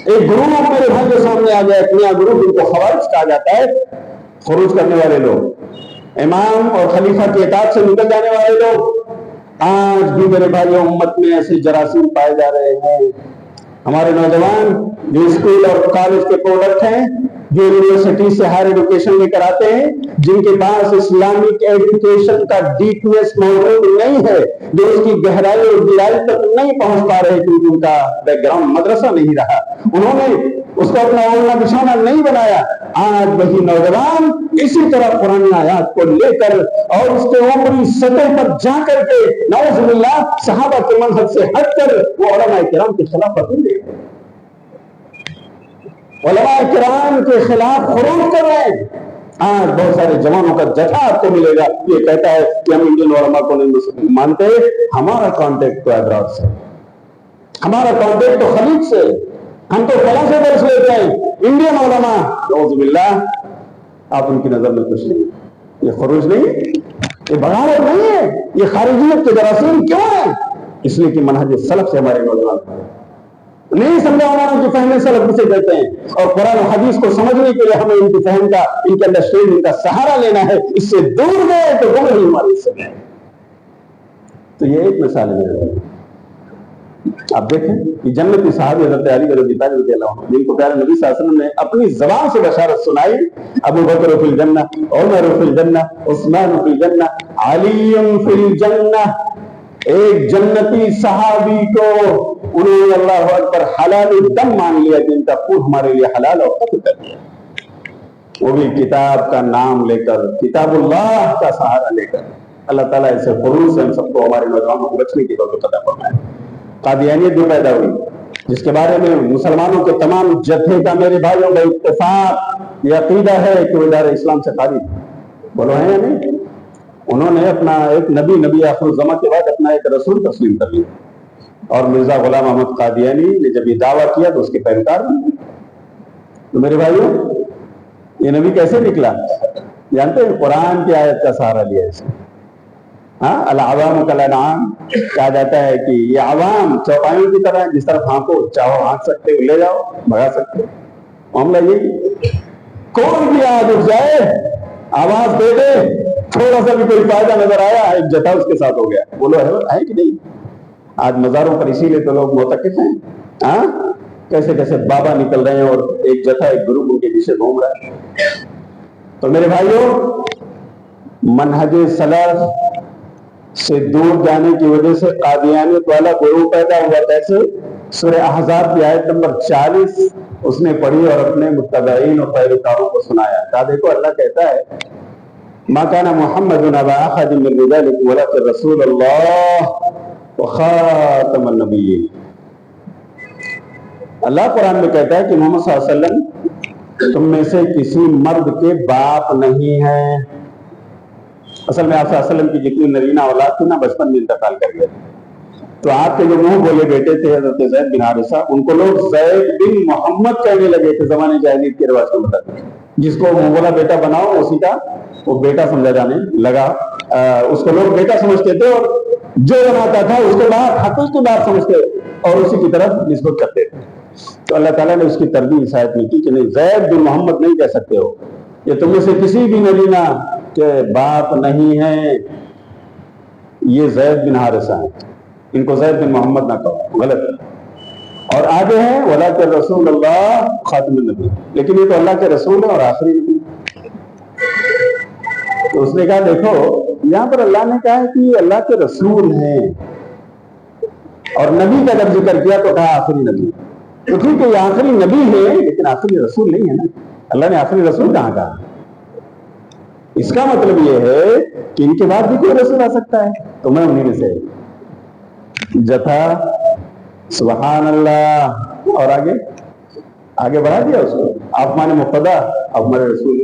ایک گروہ میرے بھائی کے سامنے آ گیا، ایک نیا گروہ جن کو خوارج کہا جاتا ہے، خروج کرنے والے لوگ، امام اور خلیفہ کی اطاعت سے نکل جانے والے لوگ۔ آج بھی میرے بھائی امت میں ایسے جراثیم پائے جا رہے ہیں۔ ہمارے نوجوان جو اسکول اور کالج کے پروڈکٹ ہیں، جو یونیورسٹی سے ہائر ایڈوکیشن لے کر آتے ہیں، جن کے پاس اسلامک ایجوکیشن کا ڈیپنس موجود نہیں ہے، جو اس کی گہرائی اور گہرائی تک نہیں پہنچ پا رہے کیونکہ ان کا بیک گراؤنڈ مدرسہ نہیں رہا، انہوں نے اس کو اپنا اوڑھنا بچھونا نہیں بنایا۔ آج وہی نوجوان اسی طرح قرآن آیات کو لے کر اور اس کے اوپری سطح پر جا کر کے نعوذ باللہ صحابہ کے منہج سے ہٹ کر وہ علماء کرام کے خلاف فتوی دے رہے ہیں، علماء کرام کے خلاف خروج کر رہے ہیں۔ آج بہت سارے جوانوں کا جتھا آپ کو ملے گا، یہ کہتا ہے کہ ہم انڈین علماء کو نہیں مانتے، ہمارا کانٹیکٹ تو حیدرآباد سے، ہمارا کانٹیکٹ تو خلیج سے، ہم تو فلاں سے درس لیتے ہیں، انڈین علماء۔ نعوذ باللہ، آپ ان کی نظر میں کچھ نہیں، یہ خروج نہیں، یہ بغاوت نہیں ہے، یہ خارجیت کے جراثیم کیوں ہے؟ اس لیے کہ منہج سلف سے ہمارے نوجوان نہیں سمجھا، انہوں نے فہم سلف کسے کہتے ہیں، اور قرآن و حدیث کو سمجھنے کے لیے ہمیں ان کی فہم کا، ان کے انڈرسٹینڈ، ان کا سہارا لینا ہے۔ اس سے دور گئے تو گمراہی ہمارے سے گئے۔ تو یہ ایک مثال ہے۔ آپ دیکھیں کہ جنتی صحابی حضرت علی رضی اللہ عنہ، جن کو پیارے نبی صلی اللہ علیہ وسلم نے اپنی زبان سے بشارت سنائی، ابو بکر فی الجنہ، عمر فی الجنہ، عثمان فی الجنہ، علی فی الجنہ۔ ایک جنتی صحابی کو انہوں نے اللہ اکبر حلال الدم مان لیا، جن کا خون ہمارے لیے حلال اور قتل کر دیا، وہ بھی کتاب کا نام لے کر، کتاب اللہ کا سہارا لے کر۔ اللہ تعالیٰ اسے خروج سے ہم سب کو، ہمارے نوجوانوں کو بچنے کی توفیق عطا فرمائے۔ قادیانیت جو پیدا ہوئی، جس کے بارے میں مسلمانوں کے تمام جتھے کا میرے بھائیوں کا اتفاق یہ عقیدہ ہے کہ وہ دار اسلام سے خارج، بولو ہے یا نہیں؟ انہوں نے اپنا ایک نبی آخر الزماں کے بعد اپنا ایک رسول تسلیم کر لیا، اور مرزا غلام احمد قادیانی نے جب یہ دعویٰ کیا تو اس کے پیروکار بنے۔ تو میرے بھائیوں، یہ نبی کیسے نکلا جانتے ہیں؟ قرآن کی آیت کا سہارا لیا اس نے۔ ہاں، العوام کالانعام کہا جاتا ہے کہ یہ عوام چوپایوں کی طرح، جس طرح ہانکو چاہو ہانک سکتے ہو، لے جاؤ بھگا سکتے ہو۔ معاملہ یہی، کوئی بھی آج اٹھ جائے، آواز دے دے، تھوڑا سا بھی کوئی فائدہ نظر آیا، ایک جتھا اس کے ساتھ ہو گیا۔ بولو ہے کہ نہیں؟ آج مزاروں پر اسی لیے تو لوگ معتکف ہیں، ہاں، کیسے کیسے بابا نکل رہے ہیں اور ایک جتھا، ایک گروپ ان کے پیچھے گھوم رہا ہے۔ تو میرے بھائیوں، منہج سلف سے دور جانے کی وجہ سے قادیانیت والا گروہ پیدا ہوا۔ کیسے؟ سورہ احزاب کی آیت نمبر 40 اس نے پڑھی اور اپنے متبعین اور پیروکاروں کو سنایا۔ کہا دیکھو اللہ کہتا ہے ما کان محمد ابا احد من رجالکم ولکن رسول اللہ وخاتم النبیین۔ اللہ قرآن میں کہتا ہے کہ محمد صلی اللہ علیہ وسلم تم میں سے کسی مرد کے باپ نہیں ہیں۔ اصل میں آپ صلی اللہ علیہ وسلم کی جتنی نرینہ اولاد تھی نا، بچپن میں انتقال کر گئے، تو آپ کے جو منہ بولے بیٹے تھے حضرت زید بن حارثہ، ان کو لوگ زید بن محمد کہنے لگے تھے زمانے جاہلیت کے رواج کے مطابق۔ جس کو منہ بولا بیٹا بناؤ، اسی کا وہ بیٹا سمجھا جانے لگا، اس کو لوگ بیٹا سمجھتے تھے، اور جو بناتا تھا اس کے بعد حقیقی بات سمجھتے اور اسی کی طرف نسبت کرتے تھے۔ تو اللہ تعالیٰ نے اس کی تربیت اس آیت میں کی کہ نہیں، زید بن محمد نہیں کہہ سکتے ہو، یہ تم میں سے کسی بھی نبینا کے باپ نہیں ہے یہ زید بن حارثہ ہیں، ان کو زید بن محمد نہ کہو، غلط ہے۔ اور آگے ہے وَلَٰكِن رسول اللہ خاتم النبی، لیکن یہ تو اللہ کے رسول ہے اور آخری نبی۔ تو اس نے کہا دیکھو یہاں پر اللہ نے کہا ہے کہ یہ اللہ کے رسول ہیں، اور نبی کا جب ذکر کیا تو کہا آخری نبی۔ تو ٹھیک ہے یہ آخری نبی ہے لیکن آخری رسول نہیں ہے نا، اللہ نے آخری رسول کہاں کہا؟ اس کا مطلب یہ ہے کہ ان کے بعد بھی کوئی رسول آ سکتا ہے، تو میں انہیں میں سے جتھا سبحان اللہ، اور آگے بڑھا دیا اس کو، آپ مانے مقتدا آپ ہمارے رسول۔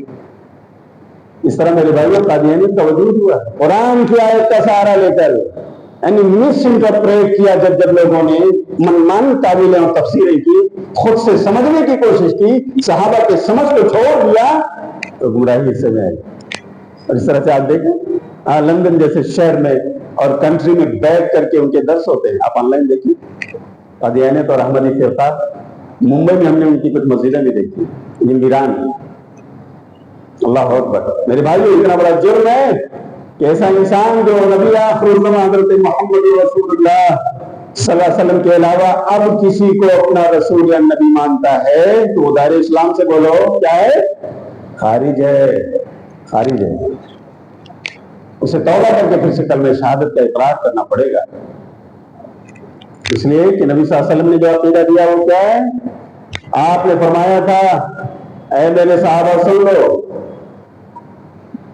اس طرح میرے بھائیوں قادیانیت کا وجود ہوا قرآن کی آیت کا سہارا لے کر، یعنی مس انٹرپریٹ کیا جب لوگوں نے منمانی تعویلیں اور تفسیریں کی، خود سے سمجھنے کی کوشش کی، صحابہ کے سمجھ کو چھوڑ دیا تو گمراہی حصے میں آئی۔ اور اس طرح سے آپ دیکھیں لندن جیسے شہر میں اور کنٹری میں بیٹھ کر کے ان کے درس ہوتے ہیں، آپ آن لائن دیکھیں، قادیانیت اور احمدی فرقہ۔ ممبئی میں ہم نے ان کی کچھ مسجدیں بھی دیکھی، ویران۔ اللہ اکبر میرے بھائیو، اتنا بڑا جرم ہے کہ ایسا انسان جو نبی آخر الزمان حضرت محمد رسول اللہ صلی اللہ علیہ وسلم کے علاوہ اب کسی کو اپنا رسول یا نبی مانتا ہے تو وہ دائرے اسلام سے بولو کیا ہے؟ خارج ہے، خارج ہے۔ اسے توبہ کر کے پھر سے کلمہ شہادت کا اقرار کرنا پڑے گا، اس لیے کہ نبی صلی اللہ علیہ وسلم نے جو عقیدہ دیا وہ کیا ہے؟ آپ نے فرمایا تھا اے میرے صحابہ سن لو،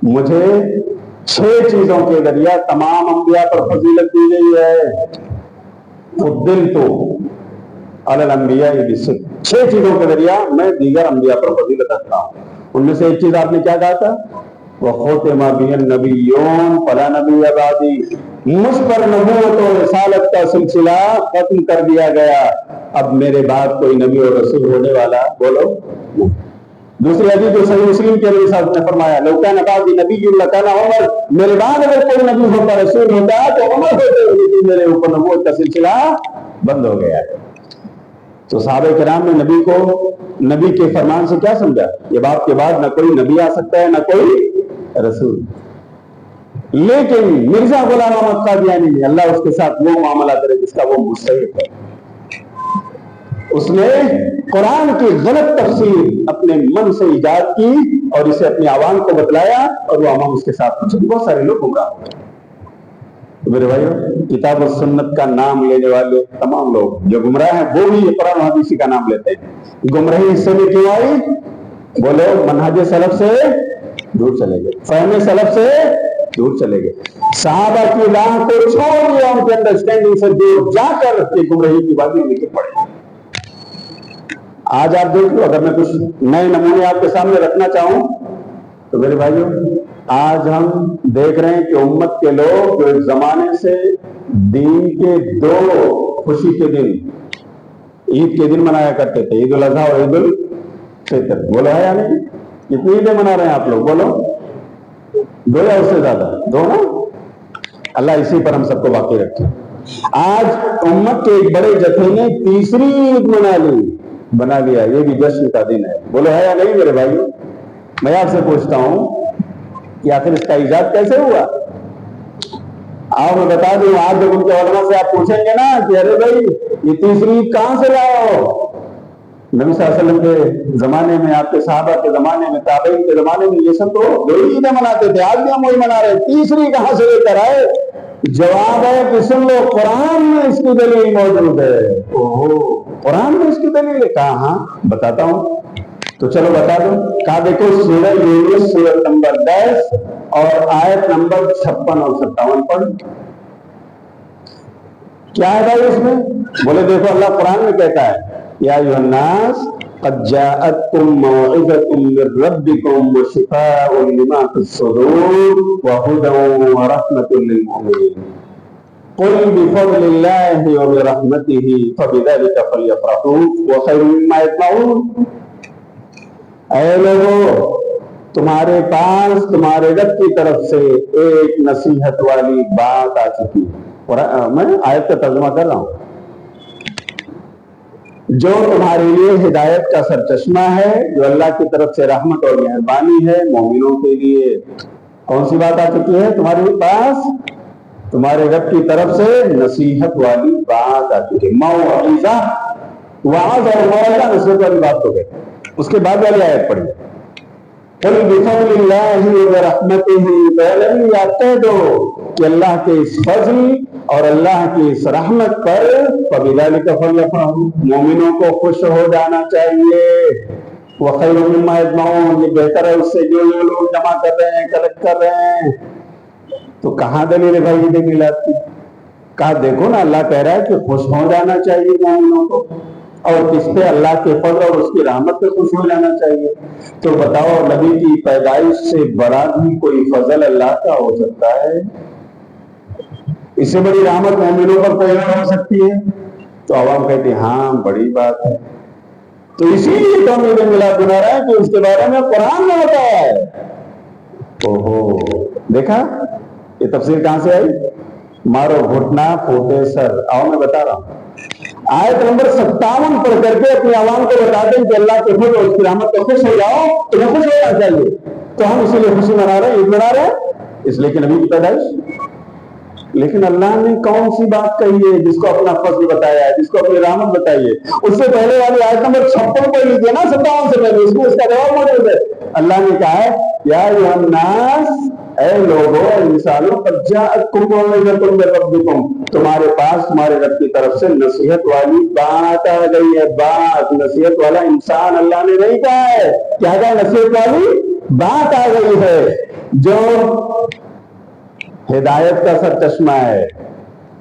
مجھے 6 چیزوں کے ذریعہ تمام انبیاء پر فضیلت دی گئی ہے۔ فضلت علی الانبیاء بالصدق، 6 چیزوں کے ذریعہ میں دیگر انبیاء پر فضیلت رکھتا ہوں۔ ان میں سے ایک چیز آپ نے کیا کہا تھا؟ وَخُتِمَ بِهِ النَّبِيُّونَ فَلَا نَبِيَّ بَعْدِي، مجھ پر نبوت و رسالت کا سلسلہ ختم کر دیا گیا، اب میرے بعد کوئی نبی اور رسول ہونے والا بولو۔ دوسری حدیث جو صحیح مسلم کے نبی صاحب نے فرمایا لو کان بعدی نبی لکان عمر، میرے بعد اگر کوئی نبی ہوتا رسول ہوتا تو عمر ہوتے، لیکن میرے اوپر نبوت کا سلسلہ بند ہو گیا ہے۔ تو صحابہ کرام نے نبی کو نبی کے فرمان سے کیا سمجھا؟ یہ بات کے بعد نہ کوئی نبی آ سکتا ہے نہ کوئی رسول۔ لیکن مرزا غلام احمد قادیانی نے اللہ اس کے ساتھ وہ معاملہ کرے جس کا وہ مستحق ہے۔ اس نے قرآن کی غلط تفسیر اپنے من سے ایجاد کی اور اسے اپنی عوام کو بتلایا، اور وہ عوام اس کے ساتھ کچھ بہت سارے لوگ گمراہ ہوئے۔ میرے بھائیو، کتاب و سنت کا نام لینے والے تمام لوگ جو گمراہ ہیں وہ بھی قرآن و حدیث کا نام لیتے ہیں۔ گمراہی حصے میں کیوں آئی؟ بولو منہج سلف سے دور چلے گئے، فہم سلف سے دور چلے گئے، صحابہ کی راہ کو چھوڑ دیا، ان کے انڈرسٹینڈنگ سے دور جا کر کے گمراہی کی وادی میں نکل پڑے۔ آج آپ دیکھ لو، اگر میں کچھ نئے نمونے آپ کے سامنے رکھنا چاہوں تو میرے بھائیو، آج ہم دیکھ رہے ہیں کہ امت کے لوگ جو ایک زمانے سے دین کے 2 خوشی کے دن، عید کے دن منایا کرتے تھے، عید الاضحیٰ اور عید الفطر، بولو ہے یا نہیں؟ کتنی عیدیں منا رہے ہیں آپ لوگ؟ بولو 2 یا اس سے زیادہ؟ 2 نا؟ اللہ اسی پر ہم سب کو باقی رکھے۔ آج امت کے ایک بڑے جتھے نے تیسری عید بنا لیا، یہ بھی جشن کا دن ہے، بولو ہے یا نہیں میرے بھائیو؟ میں آپ سے پوچھتا ہوں کہ آخر اس کا ایجاد کیسے ہوا؟ آؤ میں بتا دوں، آج جب ان کے علماء سے آپ پوچھیں گے نا کہ ارے بھائی یہ تیسری عید کہاں سے لایا ہو؟ نبی صلی اللہ علیہ وسلم کے زمانے میں، آپ کے صحابہ کے زمانے میں، تابعین کے زمانے میں یہ سب تو 2 عیدیں مناتے تھے، آج بھی ہم وہی منا رہے ہیں، تیسری کہاں سے لے کر آئے؟ جواب ہے کہ سن لو، قرآن میں اس کی دلیل موجود ہے۔ قرآن میں اس کی دلیل ہے؟ کہاں؟ ہاں بتاتا ہوں، تو چلو بتا دو۔ کہا دیکھو سورہ یونس سورت نمبر 10 اور آیت نمبر 56 اور 57 پڑھ۔ کیا ہے بھائی اس میں؟ بولے دیکھو اللہ قرآن میں کہتا ہے یا ایھا الناس قد جاءتکم موعظۃ من ربکم وشفاء لما فی الصدور وہدی ورحمۃ للمؤمنین قل بفضل اللہ وبرحمتہ فبذلک فلیفرحوا وخیر مما یجمعون۔ اے لوگو، تمہارے پاس تمہارے رب کی طرف سے ایک نصیحت والی بات آ چکی ہے۔ میں آیت کا ترجمہ کر رہا ہوں۔ جو تمہارے لیے ہدایت کا سرچشمہ ہے، جو اللہ کی طرف سے رحمت اور مہربانی ہے مومنوں کے لیے۔ کون سی بات آ چکی ہے تمہارے پاس؟ تمہارے رب کی طرف سے نصیحت والی بات آ چکی ہے۔ موعظہ، وعظ اور موعظہ نصیحت والی بات تو ہے۔ اس کے بعد والی آیت پڑھی، قل بفضل اللہ ورحمتہ، پہلے یاد کہہ دو کہ اللہ کے اس فضل اور اللہ کی اس رحمت پر فبذلک فلیفرحوا، مومنوں کو خوش ہو جانا چاہیے۔ وخیر مما یجمعون، یہ بہتر ہے اس سے جو یہ لوگ جمع کر رہے ہیں، کلیکٹ کر رہے ہیں۔ تو کہاں دلیل ہے بھائی عید میلاد کی؟ کہا دیکھو نا، اللہ کہہ رہا ہے کہ خوش ہو جانا چاہیے مومنوں کو، اور کس پہ؟ اللہ کے فضل اور اس کی رحمت پہ خوش ہو جانا چاہیے۔ تو بتاؤ، نبی کی پیدائش سے بڑا بھی کوئی فضل اللہ کا ہو سکتا ہے؟ اس سے بڑی رحمت مومنوں پر کوئی ہو سکتی ہے؟ تو عوام کہتی ہاں بڑی بات ہے۔ تو اسی لیے تو ہم عید میلاد منا رہے ہیں کہ اس کے بارے میں قرآن میں بتایا ہے۔ اوہو، دیکھا یہ تفسیر کہاں سے آئی؟ مارو گھٹنا پھوٹے سر۔ آؤ میں بتا رہا ہوں، آیت نمبر 57 پڑھ کر کے اپنی عوام کو بتا دیں کہ اللہ کے فضل اور اس کی رحمت کو خوش ہو جاؤ، تمہیں خوش ہونا چاہیے۔ تو ہم اسی لیے خوشی منا رہے ہیں، عید منا رہے ہیں، اس لیے کہ نبی کی پیدائش۔ لیکن اللہ نے کون سی بات کہی ہے جس کو اپنا فضل بتایا ہے، جس کو اپنی رحمت بتائی ہے؟ اس سے پہلے والی آیت نمبر 56 پڑھ لیجیے نا، 57 سے پہلے، اس میں اس کا جواب موجود ہے۔ اللہ نے کہا ہے یا ایھا الناس، اے لوگو، انسانوں، قد جاءتکم موعظۃ من ربکم، تمہارے پاس تمہارے رب کی طرف سے نصیحت والی بات آ گئی ہے۔ بات، نصیحت والا انسان اللہ نے نہیں کہا ہے، کیا کہا؟ نصیحت والی بات آ گئی ہے جو ہدایت کا سر چشمہ ہے،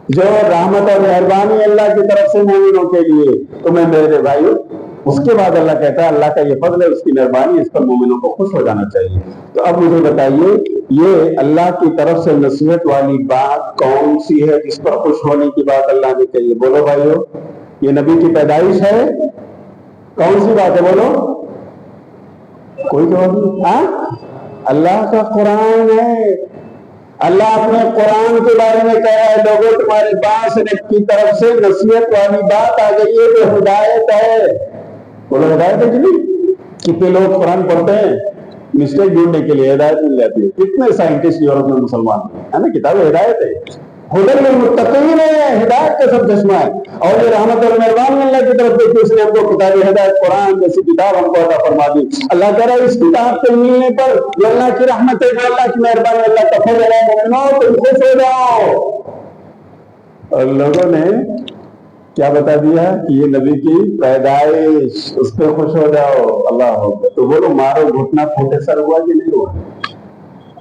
جو رحمت اور مہربانی اللہ کی طرف سے مومنوں کے لیے۔ تمہیں میرے بھائیو، اس کے بعد اللہ کہتا ہے اللہ کا یہ فضل ہے، اس کی مہربانی، اس پر مومنوں کو خوش ہو جانا چاہیے۔ تو اب مجھے بتائیے، یہ اللہ کی طرف سے نصیحت والی بات کون سی ہے جس پر خوش ہونے کی بات اللہ نے کہی ہے؟ بولو بھائیو، یہ نبی کی پیدائش ہے؟ کون سی بات ہے؟ بولو، کوئی جواب نہیں۔ ہاں، اللہ کا قرآن ہے۔ اللہ اپنے قرآن کے بارے میں کہہ رہا ہے لوگوں، تمہارے پاس رب کی طرف سے نصیحت والی بات آ گئی ہے جو ہدایت ہے۔ بولو ہدایت ہے کہ نہیں؟ کتنے لوگ قرآن پڑھتے ہیں مسٹیک ڈھونڈنے کے لیے، ہدایت مل جاتی ہے۔ کتنے سائنٹسٹ یورپ میں مسلمان ہے نا، کتاب ہدایت ہے، ہدی للمتقین ہے، ہدایت کا سب چشمہ ہے۔ اور یہ رحمت اور مہربانی اللہ کی طرف سے، اس نے ہم کو کتاب ہدایت قرآن جیسی کتاب ہم کو عطا فرما دی۔ اللہ کہہ رہا ہے اس کتاب کے ملنے پر جو اللہ کی رحمت ہے، جو اللہ کی مہربانی، اللہ کا فضل ہے، مومنوں تم خوش ہو جاؤ۔ اور لوگوں نے کیا بتا دیا کہ یہ نبی کی پیدائش، اس پہ خوش ہو جاؤ۔ اللہ اکبر۔ تو بولو، مارو گھٹنا پھوٹے سر ہوا کہ نہیں ہوا؟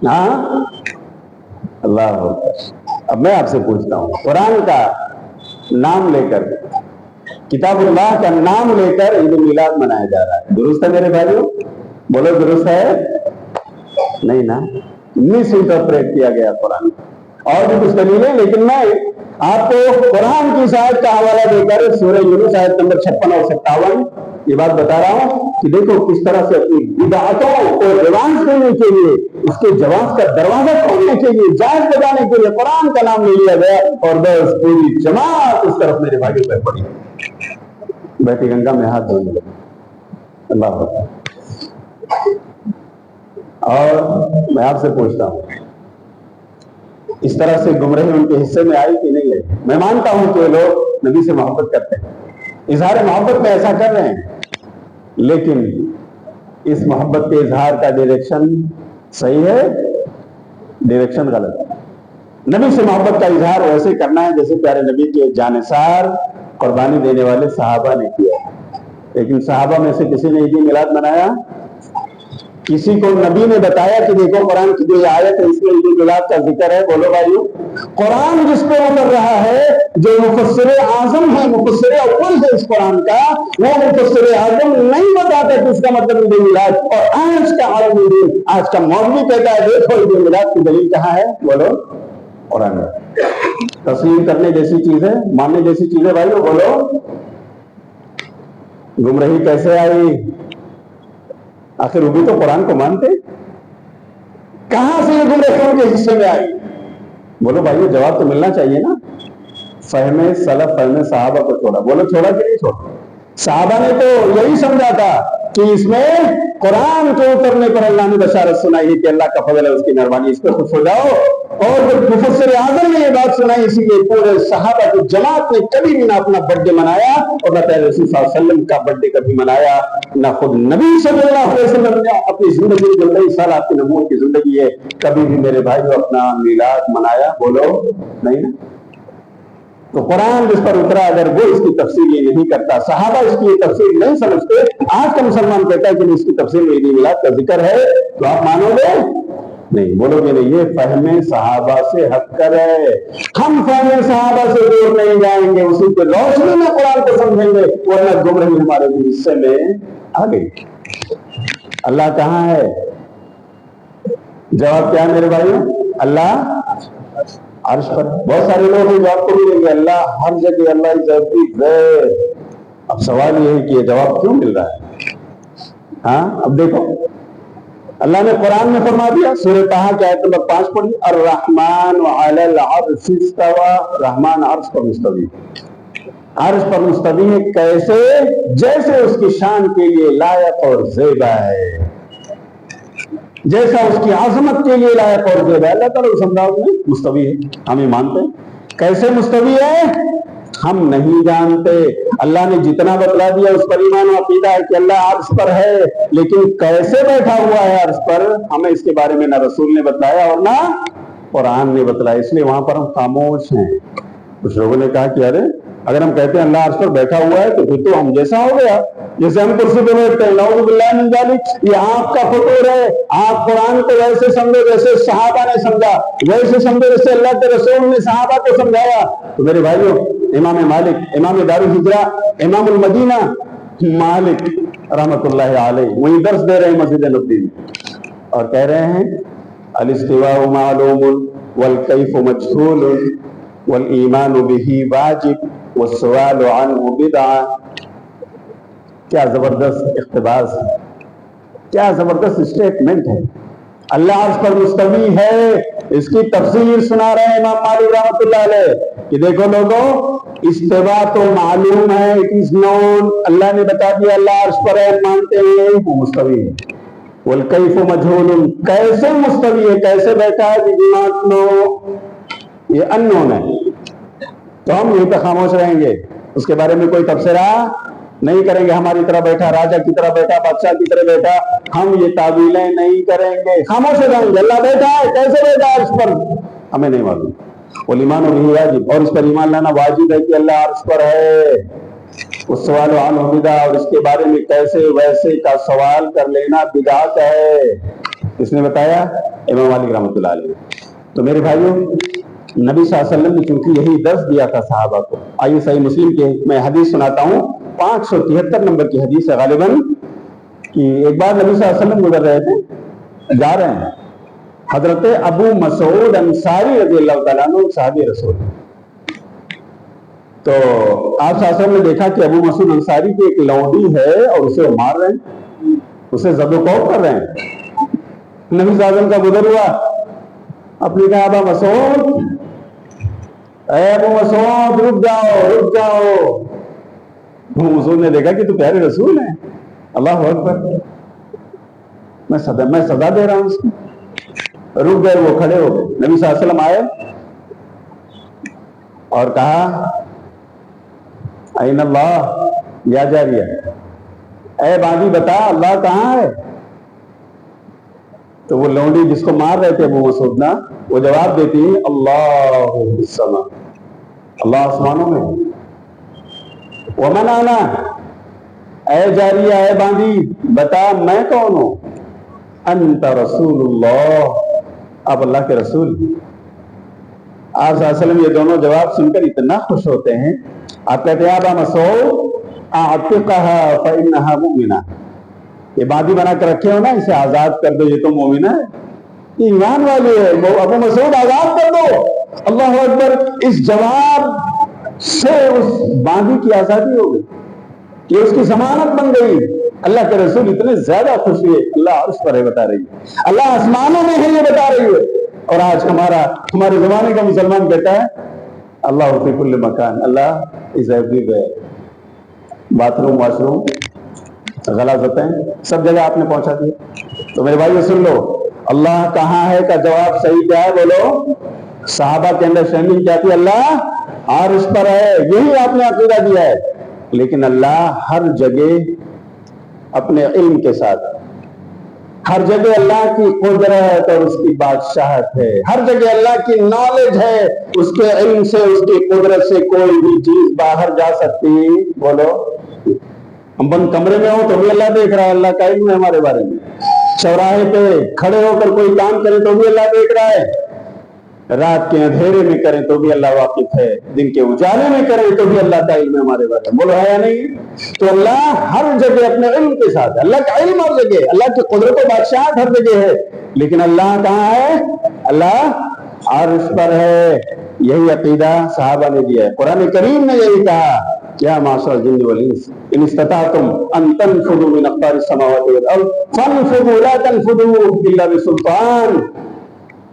ہاں، اللہ اکبر۔ اب میں آپ سے پوچھتا ہوں، قرآن کا نام لے کر، کتاب اللہ کا نام لے کر عید میلاد منایا جا رہا ہے، درست ہے میرے بھائیو؟ بولو درست ہے؟ نہیں نا، مس انٹرپریٹ کیا گیا قرآن۔ اور بھی کچھ دلیلیں، لیکن میں آپ کو قرآن کی آیت کا حوالہ دے کر سورہ یونس آیت نمبر 56 اور 57 یہ بات بتا رہا ہوں کہ دیکھو کس طرح سے اپنی بدعتوں کو ریوانس دینے کے لیے، اس کے جواز کا دروازہ کھولنے کے لیے، جائز بجانے کے لیے قرآن کا نام لے لیا گیا، اور بس پوری جماعت اس طرف میرے بھائی پہ پڑی، بیٹی گنگا میں ہاتھ دھونے لگے۔ اللہ اکبر۔ اور میں آپ سے پوچھتا ہوں، اس طرح سے گمراہی ان کے حصے میں آئی کہ نہیں آئی؟ میں مانتا ہوں کہ لوگ نبی سے محبت کرتے ہیں، اظہار محبت میں ایسا کر رہے ہیں، لیکن اس محبت کے اظہار کا ڈائریکشن صحیح ہے؟ ڈائریکشن غلط ہے۔ نبی سے محبت کا اظہار ویسے کرنا ہے جیسے پیارے نبی کے جانثار قربانی دینے والے صحابہ نے کیا، لیکن صحابہ میں سے کسی نے عید میلاد منایا؟ کسی کو نبی نے بتایا کہ دیکھو قرآن کی جو آیت ہے اس میں عید میلاد کا ذکر ہے؟ بولو بھائیو، قرآن جس پہ اتر رہا ہے، جو مفسر اعظم ہے، مفسر اول ہے اس قرآن کا، وہ مفسر اعظم نہیں بتاتا کہ اس کا مطلب عید میلاد، اور آج کا عالم دین، آج کا مولوی کہتا ہے دیکھو عید میلاد کی دلیل کہاں ہے؟ بولو قرآن میں۔ تسلیم کرنے جیسی چیز ہے، ماننے جیسی چیز ہے بھائیو، بولو گمراہی کیسے آئی؟ آخر وہ بھی تو قرآن کو مانتے، کہاں سے یہ گمراہی ان کے حصے میں آئی؟ بولو بھائیو، جواب تو ملنا چاہیے نا۔ فہم سلف، فہم صحابہ کو چھوڑا، بولو چھوڑا کہ نہیں چھوڑا؟ صحابہ نے تو یہی سمجھا تھا کہ اس میں قرآن کے اترنے پر اللہ نے بشارت سنائی ہے کہ اللہ کا فضل ہے، اس کی مہربانی، اس پہ خوش ہو جاؤ. اور مفسر اعظم نے یہ بات سنائی، اسی لیے پورے صحابہ کی جماعت نے کبھی بھی نہ اپنا برتھ ڈے منایا اور نہ پیارے رسول صلی اللہ علیہ وسلم کا برتھ ڈے کبھی منایا، نہ خود نبی صلی اللہ علیہ وسلم نے اپنی زندگی جو 23 سال آپ کی نبوت کی زندگی ہے کبھی بھی میرے بھائیو اپنا میلاد منایا؟ بولو نہیں نا. تو قرآن جس پر اترا اگر وہ اس کی تفسیر یہ نہیں کرتا، صحابہ اس کی تفسیر نہیں سمجھتے، آج کا مسلمان کہتا ہے کہ اس کی تفسیر میں عید میلاد کا ذکر ہے، تو آپ مانو گے نہیں؟ بولو گے نہیں. یہ فہم صحابہ سے ہٹ کر ہے. ہم فہم صحابہ سے دور نہیں جائیں گے، اسی کے روشنی میں قرآن کو سمجھیں گے، ورنہ گمراہی ہمارے بھی حصے میں آ گئی. اللہ کہاں ہے؟ جواب کیا ہے میرے بھائیوں؟ اللہ عرش پر. بہت سارے لوگ ہیں جو آپ کو ملیں گے اللہ ہر جگہ، اللہ از ایوری ویئر. اب سوال یہ ہے کہ یہ جواب کیوں مل رہا ہے؟ ہاں اب دیکھو، اللہ نے قرآن میں فرما دیا، سورہ طٰہٰ کی آیت نمبر 5 پڑھی، الرحمن علی العرش استوی. رحمان عرش پر مستوی، عرش پر مستوی ہے. کیسے؟ جیسے اس کی شان کے لیے لائق اور زیبا ہے، جیسا اس کی عظمت کے لیے لائق اور زیبا ہے. اللہ تعالیٰ اس انداز میں مستوی ہے، ہم یہ مانتے ہیں. کیسے مستوی ہے ہم نہیں جانتے. اللہ نے جتنا بتلا دیا اس پر ایمان و عقیدہ ہے کہ اللہ عرش پر ہے، لیکن کیسے بیٹھا ہوا ہے عرش پر ہمیں اس کے بارے میں نہ رسول نے بتلایا اور نہ قرآن نے بتلایا. اس لیے وہاں پر ہم خاموش ہیں. کچھ لوگوں نے کہا کہ ارے اگر ہم کہتے ہیں اللہ عرش پر بیٹھا ہوا ہے تو پھر تو ہم جیسا ہو گیا، جیسے ہم کرسی پہ بیٹھتے ہیں. نعوذ باللہ من ذالک. یہ آپ کا فطور ہے. آپ قرآن کو ویسے سمجھو جیسے صحابہ نے سمجھا، ویسے سمجھو جیسے اللہ کے رسول نے صحابہ کو سمجھایا. تو میرے بھائیوں، امام مالک، امام دار الہجرہ، امام المدینہ مالک رحمۃ اللہ علیہ وہی درس دے رہے ہیں مسجد نبوی میں، اور کہہ رہے ہیں الاستواء معلوم والکیف مجہول والایمان به واجب والسؤال عنه بدعہ. کیا زبردست اقتباس، کیا زبردست اسٹیٹمنٹ ہے. اللہ عرش پر مستوی ہے، اس کی تفسیر سنا رہے ہیں امام مالک رحمۃ اللہ علیہ کہ دیکھو لوگوں، استوا تو معلوم ہے، اٹ از نون. اللہ نے بتا دیا اللہ عرش پر ہے، مانتے ہیں وہ مستوی ہے. والکیف مجہول، کیسے مستوی ہے، کیسے بیٹھا ہے، وی ناٹ نو، یہ ان نون ہے. تو ہم یہیں پہ خاموش رہیں گے، اس کے بارے میں کوئی تبصرہ نہیں کریں گے. ہماری طرح بیٹھا، راجا کی طرح بیٹھا، بادشاہ کی طرح بیٹھا، ہم یہ تعویلیں نہیں کریں گے، خاموش ہو جائیں گے. اللہ بیٹھا ہے، کیسے بیٹھا ہے عرش پر ہمیں نہیں معلوم. والایمان به واجب، اور اس پر ایمان لانا واجب ہے کہ اللہ عرش پر ہے. اس سوال عنہ بدعہ، اور اس کے بارے میں کیسے ویسے کا سوال کر لینا بدعت ہے. کس نے بتایا؟ امام مالک رحمۃ اللہ علیہ. تو میرے بھائیوں، نبی صلی اللہ علیہ وسلم نے چونکہ یہی درس دیا تھا صحابہ کو. آئیے صحیح مسلم کے میں حدیث سناتا ہوں، 573 نمبر کی حدیث ہے غالباً، کہ ایک بار نبی صلی اللہ علیہ وسلم گزر رہے تھے، جا رہے ہیں، حضرت ابو مسعود انصاری رضی اللہ تعالیٰ عنہ صحابی رسول. تو آپ صلی اللہ علیہ وسلم نے دیکھا کہ ابو مسعود انصاری کی ایک لونڈی ہے اور اسے وہ مار رہے ہیں، اسے ضد و خوف کر رہے ہیں. نبی صلی اللہ علیہ وسلم کا گزر ہوا، اپنے کہا ابا مسعود، اے ابو مسعود رک جاؤ رک جاؤ. ابو مسعود نے دیکھا کہ تو پیارے رسول ہیں، اللہ اکبر، میں سزا دے رہا ہوں اس کی. رک گئے، وہ کھڑے ہو گئے. نبی صلی اللہ علیہ وسلم آئے اور کہا این اللہ یا جاریہ، اے باندھی بتا اللہ کہاں ہے. تو وہ لونڈی جس کو مار رہے تھے ابو مسعود نا، وہ جواب دیتی ہے اللہ السماء، اللہ آسمانوں میں. ومن انا، اے جاریہ اے باندھی بتا میں کون ہوں. انت رسول اللہ، آپ اللہ کے رسول. آپ صلی اللہ علیہ وسلم یہ دونوں جواب سن کر اتنا خوش ہوتے ہیں. آپ کہتے ہیں ابا مسعود اعتقها فانها مؤمنہ، یہ باندھی بنا کر رکھے ہو نا، اسے آزاد کر دو، یہ تو مومنہ ہے، یہ ایمان والی ہے. ابو مسعود آزاد کر دو. اللہ اکبر. اس جواب سے اس باندھی کی آزادی ہو گئی، یہ اس کی ضمانت بن گئی. اللہ کے رسول اتنے زیادہ خوش ہوئے. اللہ عرش پر ہے بتا رہی ہے، اللہ آسمانوں میں ہے یہ بتا رہی ہے. اور آج ہمارے زمانے کا مسلمان کہتا ہے اللہ فی کل مکان، اللہ is everywhere. Bathroom washroom غلاظتیں سب جگہ آپ نے پہنچا دیا. تو میرے بھائی سن لو، اللہ کہاں ہے کا جواب صحیح کیا ہے بولو؟ صحابہ کے انڈرسٹینڈنگ کیا تھی؟ اللہ عرش پر ہے، یہی آپ نے عقیدہ دیا ہے. لیکن اللہ ہر جگہ اپنے علم کے ساتھ، ہر جگہ اللہ کی قدرت اور اس کی بادشاہت ہے، ہر جگہ اللہ کی نالج ہے، اس کے علم سے اس کی قدرت سے کوئی بھی چیز باہر جا سکتی بولو؟ ہم بند کمرے میں ہوں تو بھی اللہ دیکھ رہا ہے، اللہ کا علم ہے ہمارے بارے میں. چوراہے پہ کھڑے ہو کر کوئی کام کرے تو بھی اللہ دیکھ رہا ہے. رات کے اندھیرے میں کریں تو بھی اللہ واقف ہے، دن کے اجالے میں کریں تو بھی اللہ کا علم ہے ہمارے بارے میں. بولو ہے یا نہیں؟ تو اللہ ہر جگہ اپنے علم کے ساتھ ہے. اللہ کا علم ہر جگہ، اللہ کی قدرت و بادشاہت ہر جگہ ہے. لیکن اللہ کہاں ہے؟ اللہ عرش پر ہے. یہی عقیدہ صحابہ نے دیا ہے. قرآن کریم نے یہی کہا، یا معاشر الجن والانس ان استطعتم ان تنفذوا من اقطار السماوات والارض فانفذوا لا تنفذوا الا بسلطان.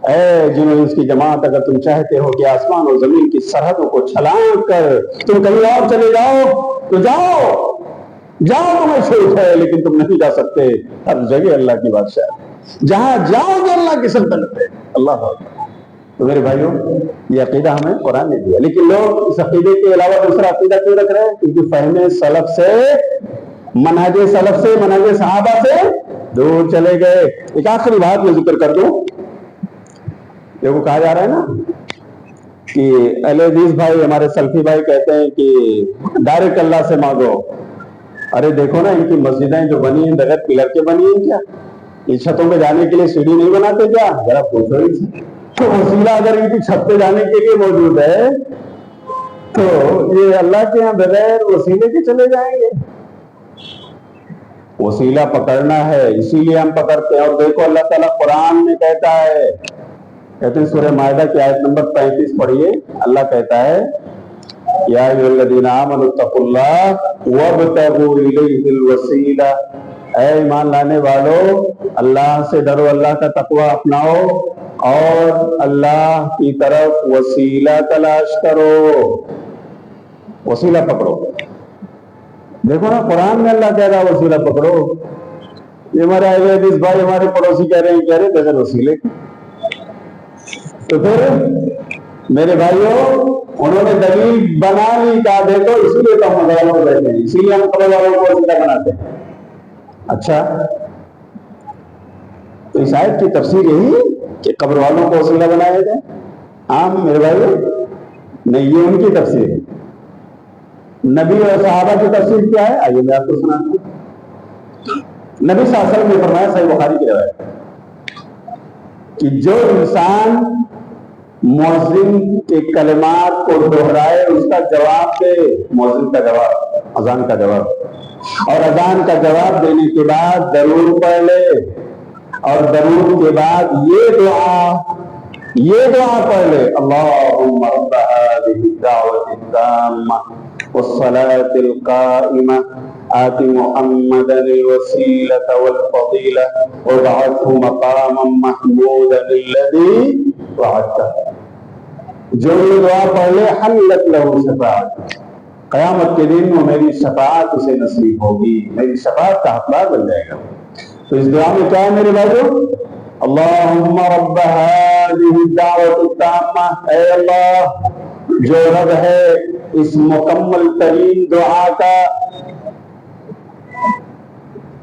اے جن و انس کی جماعت، اگر تم چاہتے ہو کہ آسمان اور زمین کی سرحدوں کو چھلانگ کر تم کہیں اور چلے جاؤ تو جاؤ، تمہیں چھوٹ ہے، لیکن تم نہیں جا سکتے. ہر جگہ اللہ کی بادشاہ، جہاں جاؤ گے اللہ کی سلطنت ہے. اللہ اکبر. تو میرے بھائیوں، یہ عقیدہ ہمیں قرآن نے دیا. لیکن لوگ اس عقیدے کے علاوہ دوسرا عقیدہ کیوں رکھ رہے ہیں؟ کیونکہ فہم سلف سے، منہج سلف سے، منہج صحابہ سے دور چلے گئے. ایک آخری بات میں ذکر کر دوں. دیکھو کہا جا رہا ہے نا کہ اہل حدیث بھائی، ہمارے سلفی بھائی کہتے ہیں کہ ڈائریکٹ اللہ سے مانگو. ارے دیکھو نا، ان کی مسجدیں جو بنی ہیں بغیر پلر کے بنی ہیں کیا؟ یہ چھتوں پہ جانے کے لیے سیڑھی نہیں بناتے کیا؟ ذرا پوچھو ہی سے. تو وسیلہ اگر ان کی چھت پہ جانے کے لیے موجود ہے تو یہ اللہ کے یہاں بغیر وسیلے کے چلے جائیں گے؟ وسیلہ پکڑنا ہے، اسی لیے ہم پکڑتے ہیں. اور دیکھو اللہ تعالیٰ قرآن میں کہتا ہے، کہتے ہیں سورہ مائدہ کی آیت نمبر 35 پڑھیے. اللہ کہتا ہے، یا ایھا الذین آمنوا اتقوا اللہ وابتغوا الیہ الوسیلہ. اے ایمان لانے والو، اللہ سے ڈرو، اللہ کا تقوی اپناؤ اور اللہ کی طرف وسیلہ تلاش کرو، وسیلہ پکڑو. دیکھو نا قرآن میں اللہ کہہ رہا ہے وسیلہ پکڑو. یہ ہمارے اہل حدیث بھائی، ہمارے پڑوسی کہہ رہے ہیں بغیر وسیلے. تو پھر میرے بھائیوں، انہوں نے دلیل بنا لی. کہا دیکھو اسی لیے تو ہم مزاروں کو بیٹھتے ہیں، اسی لیے ہم قبر والوں کو وسیلہ بناتے ہیں. اچھا، تو اس آیت کی تفسیر یہی کہ قبر والوں کو وسیلہ بنایا جائے؟ عام میرے بھائیوں نہیں، یہ ان کی تفسیر ہے. نبی اور صحابہ کی تفسیر کیا ہے؟ آئیے میں آپ کو سناتا ہوں. نبی صلی اللہ علیہ وسلم نے فرمایا، صحیح بخاری کی روایت، کہ جو انسان مؤذن کے کلمات کو دہرائے، اس کا جواب دے، مؤذن کا جواب، اذان کا جواب، اور اذان کا جواب دینے کے بعد درود پڑھ لے، اور درود کے بعد یہ دعا پڑھ لے، اللہم رب هذه الدعوة التامة والصلاة القائمة آت محمدا الوسيلة والفضيلة وابعثه مقاما محمودا الذي وعدته. جو یہ دعا پڑھ لے، حلت له شفاعت، قیامت کے دن میں میری شفاعت اسے نصیب ہوگی، میری شفاعت کا حقدار بن جائے گا. تو اس دعا میں کیا ہے میرے بھائیو؟ اللہم رب هذه الدعوة التامة، اے اللہ جو رب ہے اس مکمل ترین دعا کا،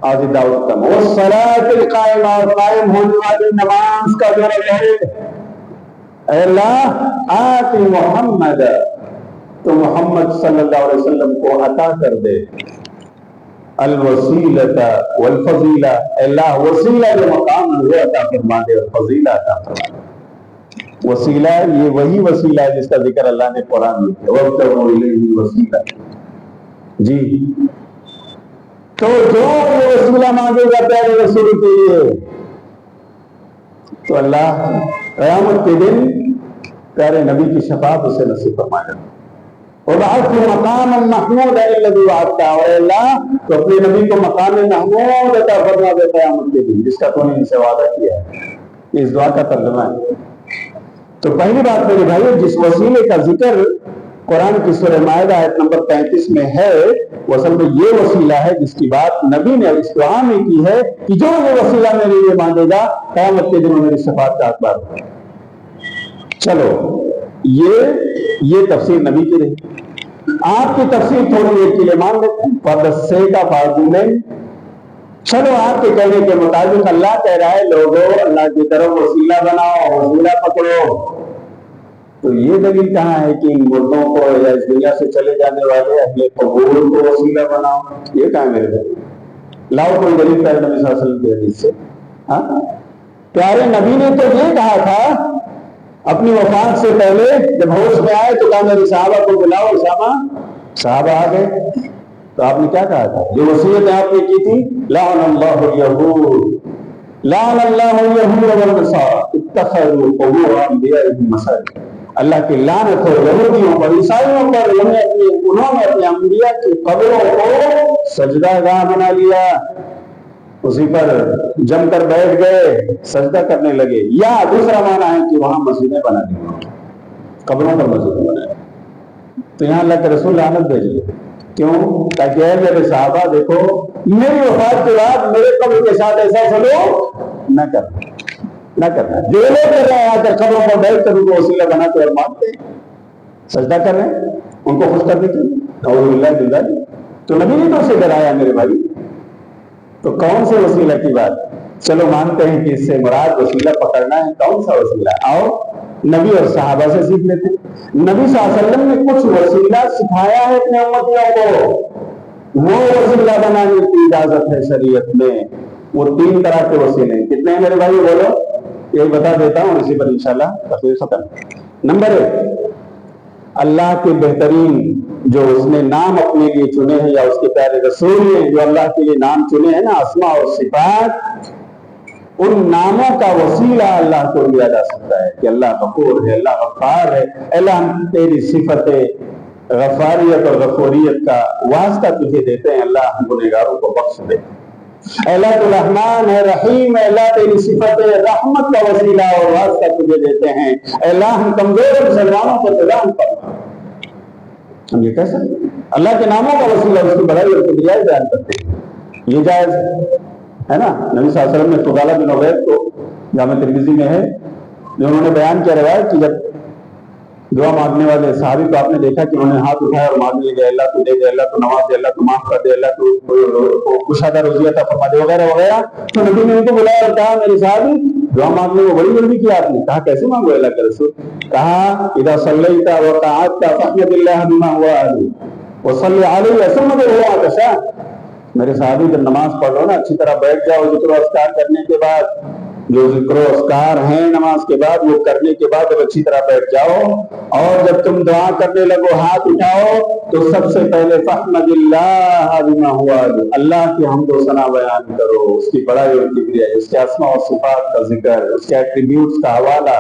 آج دعوت التامة والصلاة القائمة، اور قائم ہونے والی نماز کا جو رب ہے، اے اللہ آت محمد، تو محمد صلی اللہ علیہ وسلم کو عطا کر دے، الوسیلۃ والفضیلہ، اللہ وسیلہ جو مقام ہے عطا فرما دے، اور فضیلہ عطا فرما دے. وسیلہ یہ وہی وسیلہ ہے جس کا ذکر اللہ نے قرآن میں کیا، وابتغوا الیہ الوسیلہ. جی، تو جو یہ وسیلہ مانگے گا پیارے رسول کے لیے، تو اللہ قیامت کے دن پیارے نبی کی شفاعت اسے نصیب فرما دے. وَبَعَثْتُ مَقَامًا مَحْمُودًا الَّذِي وَعَدتَّهُ، اور اللہ تو اپنے نبی کو مقام محمود عطا فرما دے قیامت کے دن، جس کا تو نے ان سے وعدہ کیا ہے. اس دعا کا ترجمہ ہے. تو پہلی بات میرے بھائیو، جس وسیلے کا ذکر قرآن کی سورہ مائدہ آیت نمبر 35 میں ہے، وہ اصل میں یہ وسیلہ ہے جس کی بات نبی نے اس دعا میں کی ہے کہ جو یہ وسیلہ میرے لیے باندھے گا قیامت کے دنوں میری شفاعت کا اخبار ہوگا۔ چلو یہ تفسیر نبی کی رہی۔ آپ کی تفسیر تھوڑی دیر کے لیے مان لیتے ہیں، فردسے کا فاضو میں چلو آپ کے کہنے کے مطابق اللہ کہہ رہا ہے لوگوں اللہ کی طرف وسیلہ بناؤ، وسیلہ پکڑو، تو یہ دلیل کہاں ہے کہ ان مردوں کو یا اس دنیا سے چلے جانے والے اہل قبور کو وسیلہ بناؤ؟ یہ کہاں میرے دلیل؟ لاؤ کوئی دلیل پیارے نبی صلی اللہ علیہ وسلم کی حدیث سے۔ پیارے نبی نے تو یہ کہا تھا اپنی وفات سے پہلے جب ہوش میں آئے تو کہا میری صحابہ کو بلاؤ، اسامہ، صحابہ آ گئے تو آپ نے کیا کہا تھا؟ جو وصیت آپ نے کی تھی، لعن اللہ الیہود لعن اللہ الیہود والنصارى اتخذوا قبور انبیائہم مساجد، اللہ کی لعنت ہو یہودیوں پر، عیسائیوں پر، انہوں نے اپنے انبیاء کی قبروں کو سجدہ گاہ بنا لیا، اسی پر جم کر بیٹھ گئے، سجدہ کرنے لگے۔ یا دوسرا معنی ہے کہ وہاں مسجدیں بنا دی، قبروں پر مسجدیں بنا دی، تو یہاں اللہ کے رسول لعنت بھیجے، کیوں؟ تاکہ اے میرے صحابہ دیکھو میری وفات کے بعد میرے قبر کے ساتھ ایسا سلوک نہ کرنا۔ جو لوگ کر رہے ہیں آ کر قبروں پر بیٹھ کر ان کو وسیلہ بناتے اور مانتے سجدہ کر رہے ہیں، ان کو خوش کرنے کی، اعوذ باللہ باللہ، تو نبی نے تو اسے ڈرایا میرے بھائی۔ تو کون سے وسیلہ کی بات؟ چلو مانتے ہیں کہ اس سے مراد وسیلہ پکڑنا ہے، کون سا وسیلہ؟ آؤ نبی اور صحابہ سے سیکھ لیتے ہیں۔ نبی صلی اللہ علیہ وسلم نے کچھ وسیلہ سکھایا ہے اپنے امتیوں کو، وہ وسیلہ بنانے کی اجازت ہے شریعت میں۔ وہ 3 طرح کے وسیلے ہیں، کتنے ہیں میرے بھائی بولو؟ یہ بتا دیتا ہوں، اسی پر انشاءاللہ تفصیل ختم۔ نمبر 1، اللہ کے بہترین جو اس نے نام اپنے لیے چنے ہیں، یا اس کے پیارے رسول نے جو اللہ کے لیے نام چنے ہیں نا، اسماء اور صفات، ان ناموں کا وسیلہ اللہ کو لیا جا سکتا ہے کہ اللہ غفور ہے، اللہ غفار ہے، اللہ ہم تیری صفت غفاریت اور غفوریت کا واسطہ تجھے دیتے ہیں، اللہ ہم گنہگاروں کو بخش دے، اللہ تو رحمان ہے، رحیم ہے، اللہ تیری صفت رحمت کا وسیلہ اور واسطہ تجھے دیتے ہیں، اللہ ہم کمزور مسلمانوں کو سلام کرنا۔ ہم یہ کہہ سکتے ہیں اللہ کے ناموں کا وسیلہ اس کی بڑائی اور کبریائی بیان کرتے ہیں، یہ جائز ہے نا۔ نبی صلی اللہ علیہ وسلم نے فضالہ بن عبید کو جامع ترمذی میں ہے جو انہوں نے بیان کیا روایت کہ جب دعا مانگنے والے صحابی کو آپ نے دیکھا کہ انہوں نے ہاتھ اٹھایا اور مانگنے لگے، اللہ تو دے دے، اللہ تو نواز دے، اللہ تو معاف کر دے، اللہ تو کشادہ روزی عطا فرما دے، وغیرہ وغیرہ، تو نبی نے ان کو بلایا اور کہا میرے صحابی دعا مانگنے کو بڑی جلدی کیا آپ نے؟ کہا کیسے مانگو اللہ کے رسول؟ کہا اذا صلیت وقعدت فاحمد اللہ بما هو اهله وصلی علیہ ثم ادعو ما تشاء۔ میرے صحابی جب نماز پڑھ لو نا اچھی طرح بیٹھ جاؤ، ذکر و اذکار کرنے کے بعد، جو ذکر و اذکار ہیں نماز کے بعد وہ کرنے کے بعد جب اچھی طرح بیٹھ جاؤ اور جب تم دعا کرنے لگو ہاتھ اٹھاؤ تو سب سے پہلے فاحمد اللہ بما هو اهله، اللہ کی حمد و ثنا بیان کرو، اس کی بڑائی اور کبریائی، اس کے اسماء و صفات کا ذکر، اس کے ایٹریبیوٹس کا حوالہ،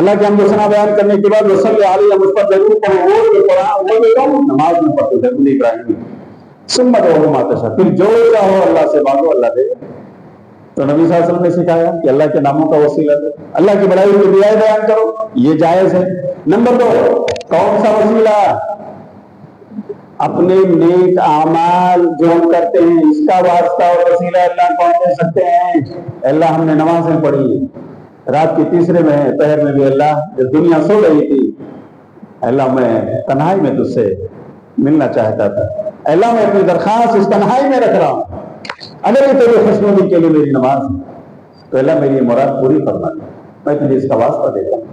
اللہ کے حمد و ثنا بیان کرنے کے بعد وصلی علیہ مجھ پر ضرور پڑھو، وہ جو قرآن وہ جو نماز میں پڑھتے تھے نبی ابراہیم، ثم ادعو ما تشاء، پھر جو چاہو اللہ سے مانگو اللہ دے۔ تو نبی صلی اللہ علیہ وسلم نے سکھایا کہ اللہ کے ناموں کا وسیلہ دے، اللہ کی بڑائی کی بیان بیان کرو، یہ جائز ہے۔ نمبر 2، کون سا وسیلہ؟ اپنے نیک اعمال جو ہم کرتے ہیں اس کا واسطہ اور وسیلہ اللہ کون دے سکتے ہیں؟ اللہ ہم نے نمازیں پڑھی، رات کے تیسرے میں پہر میں بھی اللہ جب دنیا سو رہی تھی، اللہ میں تنہائی میں تجھ سے ملنا چاہتا تھا، اللہ میں اپنی درخواست اس تنہائی میں رکھ رہا ہوں، اگر یہ تیری خوشنودی کے لیے میری نماز ہے تو اللہ میری یہ مراد پوری فرما دے، میں تجھے اس کا واسطہ دیتا ہوں۔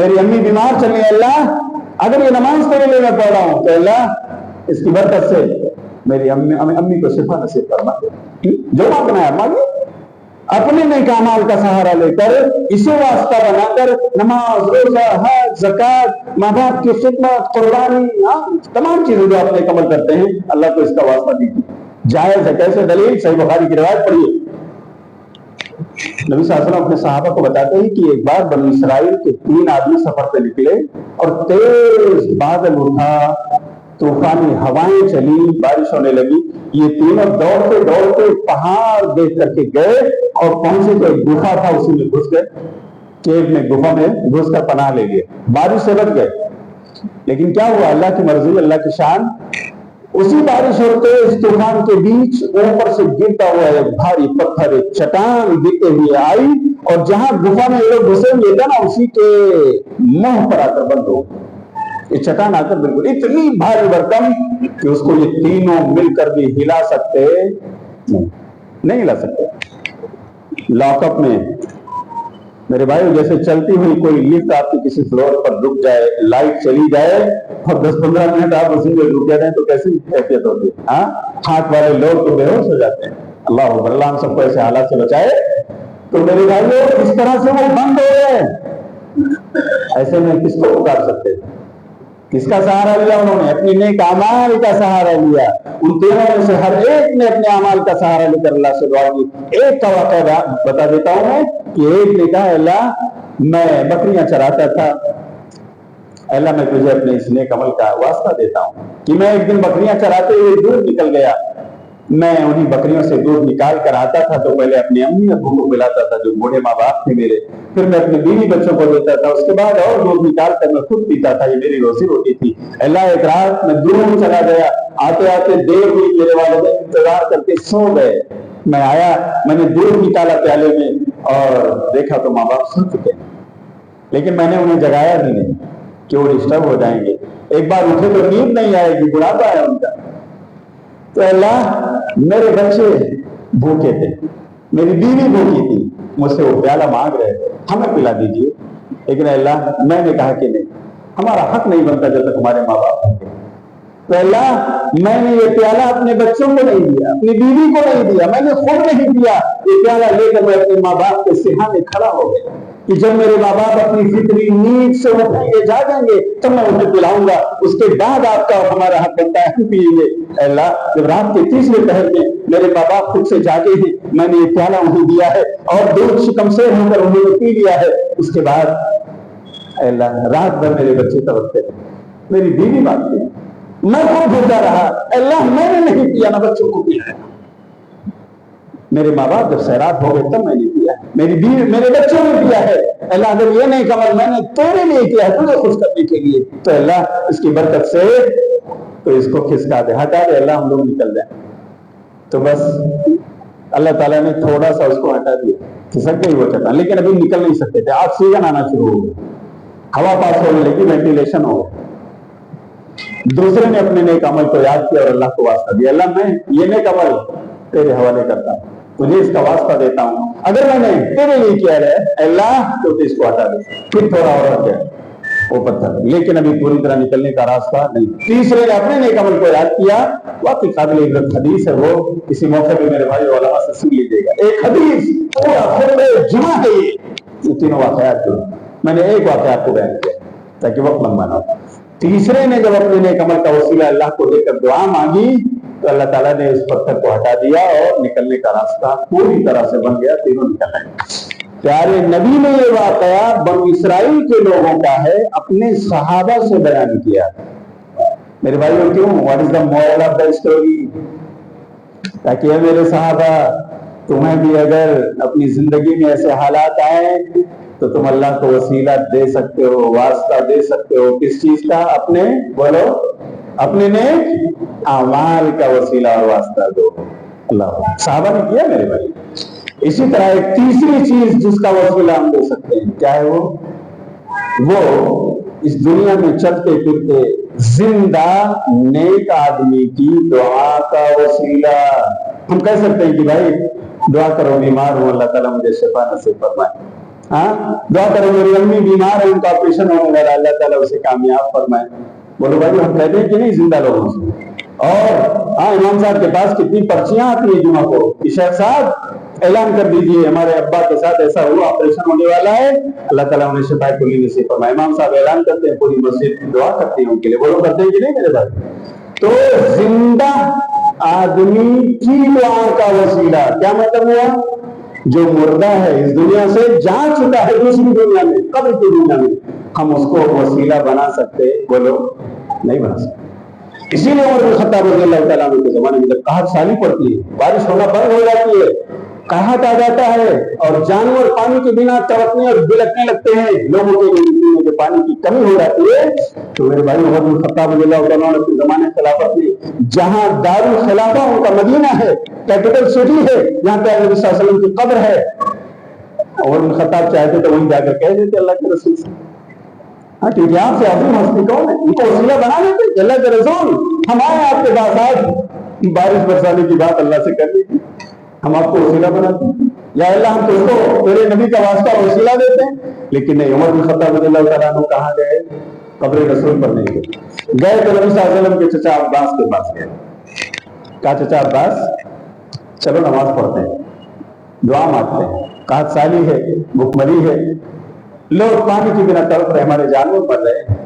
میری امی بیمار چلی، اللہ اگر یہ نماز تیرے لیے میں پڑھ رہا ہوں تو اللہ اس کی برکت سے میری امی کو شفا نصیب فرما دے، جو مانگنا ہے مانگے، اپنے نیک اعمال کا سہارا لے کر اسے واسطہ بنا کر نماز، روزہ، حج، زکوٰۃ، ماں باپ کی خدمت، قربانی، تمام چیزیں جو آپ عمل کرتے ہیں اللہ کو اس کا واسطہ دیجیے، جائز ہے۔ کیسے دلیل؟ صحیح بخاری کی روایت پڑھیے، نبی صلی اللہ علیہ وسلم اپنے صحابہ کو بتاتے ہیں کہ ایک بار بنی اسرائیل کے 3 آدمی سفر پہ نکلے اور تیز بادل اٹھا، طوفانی ہوائیں چلی، بارش ہونے لگی، یہ تینوں دوڑتے دوڑتے پہاڑ دیکھ کر کے گئے اور پہنچے تو ایک گفا تھا، اسی میں گھس گئے، کیو میں، گفا میں گھس کر پناہ لے لیے، بارش سے بچ گئے۔ لیکن کیا ہوا؟ اللہ کی مرضی، اللہ کی شان. اسی بارش اور تیز طوفان کے بیچ اوپر سے گرتا ہوا ایک بھاری پتھر، ایک چٹان گرتے ہوئے آئی، اور جہاں گفا میں لوگ گھسے ہوئے تھے نا، اسی کے منہ پر آ کر بند ہو. یہ چٹان آ کر بالکل اتنی بھاری بھرکم کہ اس کو یہ تینوں مل کر بھی ہلا سکتے نہیں ہلا سکتے. لاک اپ میں میرے بھائی جیسے چلتی ہوئی کوئی لفٹ آپ کی کسی فلور پر رک جائے، لائٹ چلی جائے اور 10-15 منٹ آپ اسی میں رکے رہیں تو کیسی کیفیت ہوتی ہے؟ ہاں، ہاتھ والے لوگ تو بے ہوش ہو جاتے ہیں. اللہ اکبر، اللہ ہم سب کو ایسے حالات سے بچائے. تو میرے بھائیو اس طرح سے وہ بند ہو گئے. ایسے میں کس کو پکار سکتے تھے؟ کس کا سہارا لیا انہوں نے؟ اپنی نیک اعمال کا سہارا لیا. ان تینوں میں سے ہر ایک نے اپنے اعمال کا سہارا لے کر اللہ سے دعا کی. ایک کا واقعہ بتا دیتا ہوں میں کہ ایک نے کہا اللہ میں بکریاں چراتا تھا، اللہ میں تجھے اپنے اس نیک عمل کا واسطہ دیتا ہوں کہ میں ایک دن بکریاں چراتے ہوئے دودھ نکل گیا. میں انہی بکریوں سے دودھ نکال کر آتا تھا تو پہلے اپنی امی ابو کو پلاتا تھا جو بوڑھے ماں باپ تھے میرے، پھر میں اپنے بیوی بچوں کو دیتا تھا، اس کے بعد اور دودھ نکال کر میں خود پیتا تھا. یہ میری روزی روٹی تھی. اللہ ایک رات میں دور چلا گیا، آتے آتے دیر ہوئی، میرے والدین انتظار کر کے سو گئے. میں آیا، میں نے دودھ نکالا پیالے میں اور دیکھا تو ماں باپ سو چکے، لیکن میں نے انہیں جگایا بھی نہیں کہ وہ ڈسٹرب ہو جائیں گے. ایک بار اٹھے تو نیند نہیں آئے گی، بڑھاپا ہے ان کا. تو اللہ میرے بچے بھوکے تھے، میری بیوی بھوکی تھی، مجھ سے وہ پیالہ مانگ رہے تھے ہمیں پلا دیجیے، لیکن اللہ میں نے کہا کہ نہیں، ہمارا حق نہیں بنتا جب تک ہمارے ماں باپ بھوکے. تو اللہ میں نے یہ پیالہ اپنے بچوں کو نہیں دیا، اپنی بیوی کو نہیں دیا، میں نے خود نہیں دیا. یہ پیالہ لے کر میں اپنے ماں باپ کے سینے کھڑا ہو گیا کہ جب میرے ماں باپ اپنی فطری نیند سے اٹھیں گے جاگیں گے تب میں انہیں پلاؤں گا، اس کے بعد آپ کا ہمارا حق بنتا ہے ہم پیئیں گے. اللہ جب رات کے تیسرے پہر میں میرے ماں باپ خود سے جاگے ہیں، میں نے یہ پیالہ انہیں دیا ہے اور دودھ شکم سے ہو کر انہوں نے پی لیا ہے. اس کے بعد اللہ رات بھر میرے بچے تڑپتے تھے، میری بیوی مانگتی، میں خود بھوکا رہا، اللہ میں نے نہیں پیا نہ بچوں کو پیا. میرے ماں باپ جب سیراب ہو گئے تب میں نے پیا، میری بیوی میرے بچوں نے پیا ہے. اللہ اگر یہ نہیں کمل میں نے تیرے لیے کیا ہے تجھے خوش کرنے کے لیے، تو اللہ اس کی برکت سے تو اس کو کھسکا دے، ہٹا دے اللہ، ہم لوگ نکل جائیں. تو بس اللہ تعالیٰ نے تھوڑا سا اس کو ہٹا دیا، کھسک گئی وہ چٹان، لیکن ابھی نکل نہیں سکتے تھے. آکسیجن آنا شروع ہو گئی، ہوا پاس ہونے لگی، وینٹیلیشن ہو گئی. دوسرے نے اپنے نیک عمل کو یاد کیا اور اللہ کو واسطہ دیا، اللہ میں یہ نیک عمل تیرے حوالے کرتا ہوں، تجھے اس کا واسطہ دیتا ہوں، اگر میں نے تیرے لیے کیا ہے اللہ تو اس کو ہٹا دے. پھر تھوڑا اور رکھ گیا وہ پتھر، لیکن ابھی پوری طرح نکلنے کا راستہ نہیں. تیسرے نے اپنے نیک عمل کو یاد کیا. واقعی قابل عبرت حدیث ہے، وہ کسی موقع پہ میرے بھائی علماء سے سن لیجیے گا. ایک حدیث پورا خطبہ جمعہ ہے یہ تینوں واقعات جو میں نے ایک واقعہ آپ کو بیان کیا تاکہ وقت لمبا نہ ہو. تیسرے نے جب اپنے نیک عمل کا وسیلہ اللہ کو دے کر دعا مانگی تو اللہ تعالیٰ نے اس پتھر کو ہٹا دیا اور نکلنے کا راستہ پوری طرح سے بن گیا، تینوں نکل آئے. پیارے نبی نے یہ واقعہ بنو اسرائیل کے لوگوں کا ہے، اپنے صحابہ سے بیان کیا. میرے بھائیوں کیوں؟ What is the moral of the story? تاکہ میرے صحابہ تمہیں بھی اگر اپنی زندگی میں ایسے حالات آئے تو تم اللہ کو وسیلہ دے سکتے ہو، واسطہ دے سکتے ہو. کس چیز کا؟ اپنے بولو اپنے نیک اعمال کا وسیلہ اور واسطہ دو. اللہ صحابہ نے کیا میرے بھائی. اسی طرح ایک تیسری چیز جس کا وسیلہ ہم دے سکتے ہیں، کیا ہے وہ اس دنیا میں چلتے پھرتے زندہ نیک آدمی کی دعا کا وسیلہ. ہم کہہ سکتے ہیں کہ بھائی دعا کرو بیمار ہوں اللہ تعالیٰ مجھے شفا نصیب فرمائے، ہاں دعا کرو میری امی بیمار ہے ان کا آپریشن ہونے والا اللہ تعالیٰ اسے کامیاب فرمائے. بولو بھائی ہم کہتے ہیں کہ نہیں زندہ لوگوں سے. اور ہاں امام صاحب کے پاس کتنی پرچیاں آتی ہیں جمعہ کو کہ شیخ صاحب اعلان کر دیجئے ہمارے ابا کے ساتھ ایسا ہوا، آپریشن ہونے والا ہے، اللہ تعالیٰ انہیں شفا کلی نصیب فرمائے. امام صاحب اعلان کرتے ہیں، پوری مسجد دعا کرتے ہیں ان کے لیے. بولو کرتے ہیں کہ نہیں میرے بھائی؟ تو زندہ آدمی کی دعا کا وسیلہ کیا مطلب ہوا؟ جو مردہ ہے اس دنیا سے جا چکا ہے دوسری دنیا میں، قبر کی دنیا میں، ہم اس کو وسیلہ بنا سکتے؟ بولو نہیں بنا سکتے. اسی لیے عمر بن خطاب رضی اللہ تعالیٰ عنہ کے زمانے میں جب قحط سالی پڑتی ہے، بارش ہونا بند ہو جاتی ہے، قحط آ جاتا ہے اور جانور پانی کے بنا تڑپنے اور بلکنے لگتے ہیں، لوگوں کے لیے جو پانی کی کمی ہو جاتی ہے، تو میرے بھائی عمر بن خطاب رضی اللہ تعالیٰ عنہ کے زمانے خلافت میں جہاں دار الخلافہ ان کا مدینہ ہے، کیپٹل سٹی ہے، جہاں پہ نبی صلی اللہ علیہ وسلم کی قبر ہے، عمر بن خطاب چاہتے تو وہیں جا کر کہہ دیتے اللہ کے رسول سے، ہاں ٹھیک ہے، آپ سے عظیم ہستی کون ہے؟ ان کو وسیلہ بنا دیتے کہ اللہ کے رسول ہم آئے آپ کے پاس، آج بارش برسانے کی بات اللہ سے کر لیجیے، ہم آپ کو وسیلہ بناتے ہیں، یا اللہ ہم تجھ کو تیرے نبی کا واسطہ وسیلہ دیتے ہیں، لیکن نہیں، عمر بن خطاب رضی اللہ تعالیٰ عنہ کہاں گئے؟ قبر رسول پر نہیں گئے تو نبی صلی اللہ علیہ وسلم کے چچا عباس کے پاس گئے، کہا چچا عباس چلو نماز پڑھتے ہیں، دعا مانگتے ہیں، قحط سالی ہے، بھوکمری ہے، لوگ پانی کے بنا تڑپ رہے، ہمارے جانور مر رہے ہیں،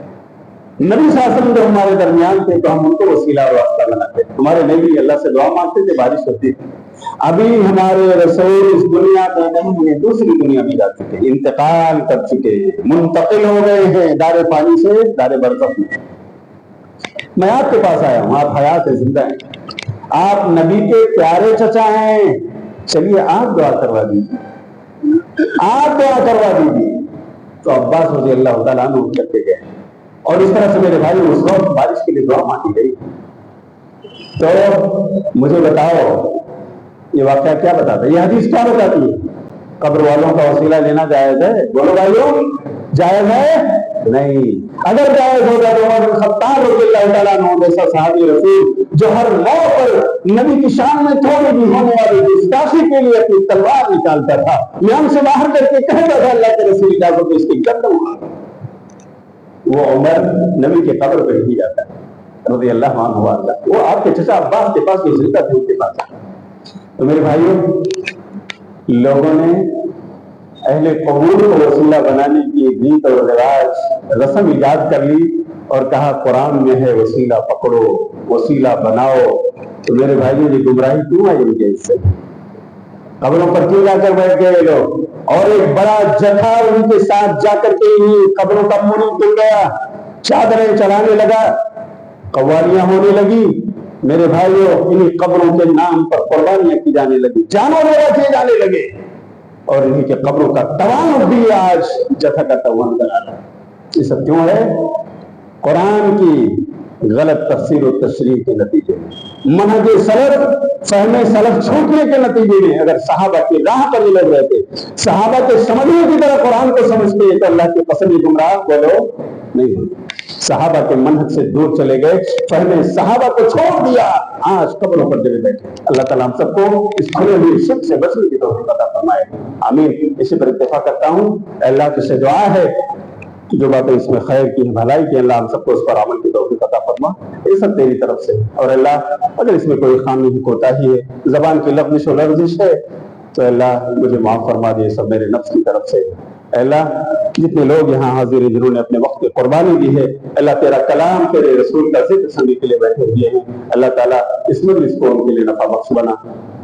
نبی صلی اللہ علیہ وسلم جو ہمارے درمیان تھے تو ہم ان کو وسیلہ اور واسطہ بناتے، تمہارے نبی اللہ سے دعا مانگتے تھے، بارش ہوتی تھی، ابھی ہمارے رسول اس دنیا میں نہیں ہیں، دوسری دنیا میں جا چکے، انتقال کر چکے، منتقل ہو گئے ہیں دار پانی سے دار برزخ میں، میں آپ کے پاس آیا ہوں، آپ حیات ہے، زندہ ہیں، آپ نبی کے پیارے چچا ہیں، چلیے آپ دعا کروا دیجیے، آپ دعا کروا دیجیے، تو عباس رضی اللہ تعالیٰ عنہ کرتے گئے، اور اس طرح سے میرے بھائی اس وقت بارش کے لیے دعا مانگی گئی۔ تو مجھے بتاؤ یہ واقعہ کیا بتاتا ہے، یہ حدیث کیا بتاتی ہے؟ قبر والوں کا وسیلہ لینا جائز ہے؟ بولو بھائیو، جائز ہے؟ نہیں، اگر جائز ہوگا تو عمر بن خطاب رضی اللہ تعالیٰ عنہ جیسا صحابی رسول جو ہر موقع پر نبی کی شان میں تھوڑی بھی ہونے والی گستاخی کے لیے اپنی تلوار نکالتا تھا، میان سے باہر کر کے کہتا تھا اللہ کے رسول اجازت اس کی گردن اڑا دو، وہ عمر نبی کے قبر پہ ہی جاتا ہے رضی اللہ عنہ، وہ آپ کے چچا عباس کے پاس جو زندہ تھے ان کے پاس۔ تو میرے بھائیوں، لوگوں نے اہل قبور کو وسیلہ بنانے کی ریت اور رواج رسم ایجاد کر لی اور کہا قرآن میں ہے وسیلہ پکڑو، وسیلہ بناؤ، تو میرے بھائیوں یہ گمراہی کیوں آئی ان کے حصے؟ قبروں پر کیوں جا کر بیٹھ گئے لوگ؟ اور ایک بڑا جتھا ان کے ساتھ جا کر کے قبروں کا منہ ٹل گیا، چادریں چلانے لگا، قوالیاں ہونے لگی، میرے بھائیوں انہی قبروں کے نام پر قربانیاں کی جانے لگی، جانور وغیرہ کیے جانے لگے، اور انہی کے قبروں کا توان بھی آج جتھا کا توان بنا رہا ہے۔ یہ سب کیوں ہے؟ قرآن کی غلط تفسیر و تشریح کے نتیجے میں، منہج سلف، فہم سلف چھوٹنے کے نتیجے میں، اگر صحابہ کی راہ پر یہ لوگ رہتے، صحابہ کے سمجھنے کی طرح قرآن کو سمجھتے تو اللہ کے قسم یہ گمراہ بولو نہیں ہوتے۔ صحابہ کے منہج سے دور چلے گئے، فہم صحابہ کو چھوڑ دیا، آج قبروں پر جڑے بیٹھے۔ اللہ تعالیٰ ہم سب کو اس کھلے ہوئے شرک سے بچنے کی توفیق عطا فرمائے، آمین۔ اسی پر اتفاق کرتا ہوں، اللہ سے دعا ہے جو باتیں اس میں خیر کی بھلائی کی، اللہ ہم سب کو اس پر عمل کی توفیق عطا فرما، یہ سب تیری طرف سے، اور اللہ اگر اس میں کوئی خامی کوتاہی ہے، زبان کی لغزش و لرزش ہے تو اللہ مجھے معاف فرما دے، سب میرے نفس کی طرف سے۔ اللہ جتنے لوگ یہاں حاضر ہیں جنہوں نے اپنے وقت کی قربانی دی ہے، اللہ تیرا کلام تیرے رسول کا ذکر سننے کے لیے بیٹھے ہوئے ہیں، اللہ تعالیٰ اس مجلس کو ان کے لیے نفع بخش بنا،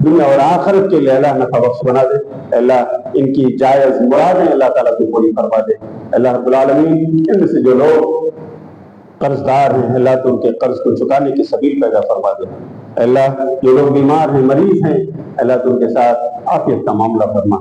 دنیا اور آخرت کے لیے اللہ نفع بخش بنا دے، اللہ ان کی جائز مرادیں اللہ تعالیٰ کو پوری فرما دے۔ اللہ رب العالمین ان میں سے جو لوگ قرض دار ہیں، اللہ تو ان کے قرض کو چکانے کی سبیل پیدا فرما دے، اللہ جو لوگ بیمار ہیں، مریض ہیں، اللہ تو ان کے ساتھ عافیت کا معاملہ فرما،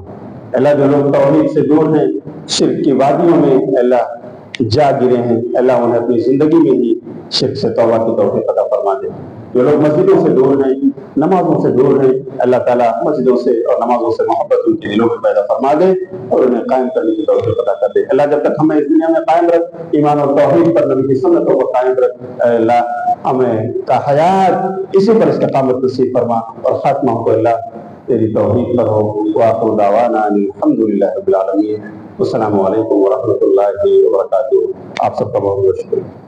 اللہ جو لوگ توحید سے دور ہیں، شرک کی وادیوں میں اللہ جا گرے ہیں، اللہ انہیں اپنی زندگی میں ہی شرک سے توبہ کی توفیق عطا فرما دے۔ جو لوگ مسجدوں سے دور ہیں، نمازوں سے دور ہیں، اللہ تعالیٰ مسجدوں سے اور نمازوں سے محبت ان کے دلوں میں پیدا فرما دے اور انہیں قائم کرنے کی توفیق عطا کر دے۔ اللہ جب تک ہمیں اس دنیا میں قائم رکھ، ایمان اور توحید پر، نبی کی سنتوں کو قائم رکھ، اے اللہ ہمیں کا حیات اسی پر استقامت نصیب فرما، اور خاتمہ کو اللہ تیری توحید پر ہو۔ وآخر دعوانا ان الحمدللہ رب العالمین۔ السلام علیکم ورحمۃ اللہ وبرکاتہ۔ آپ سب کا بہت بہت شکریہ۔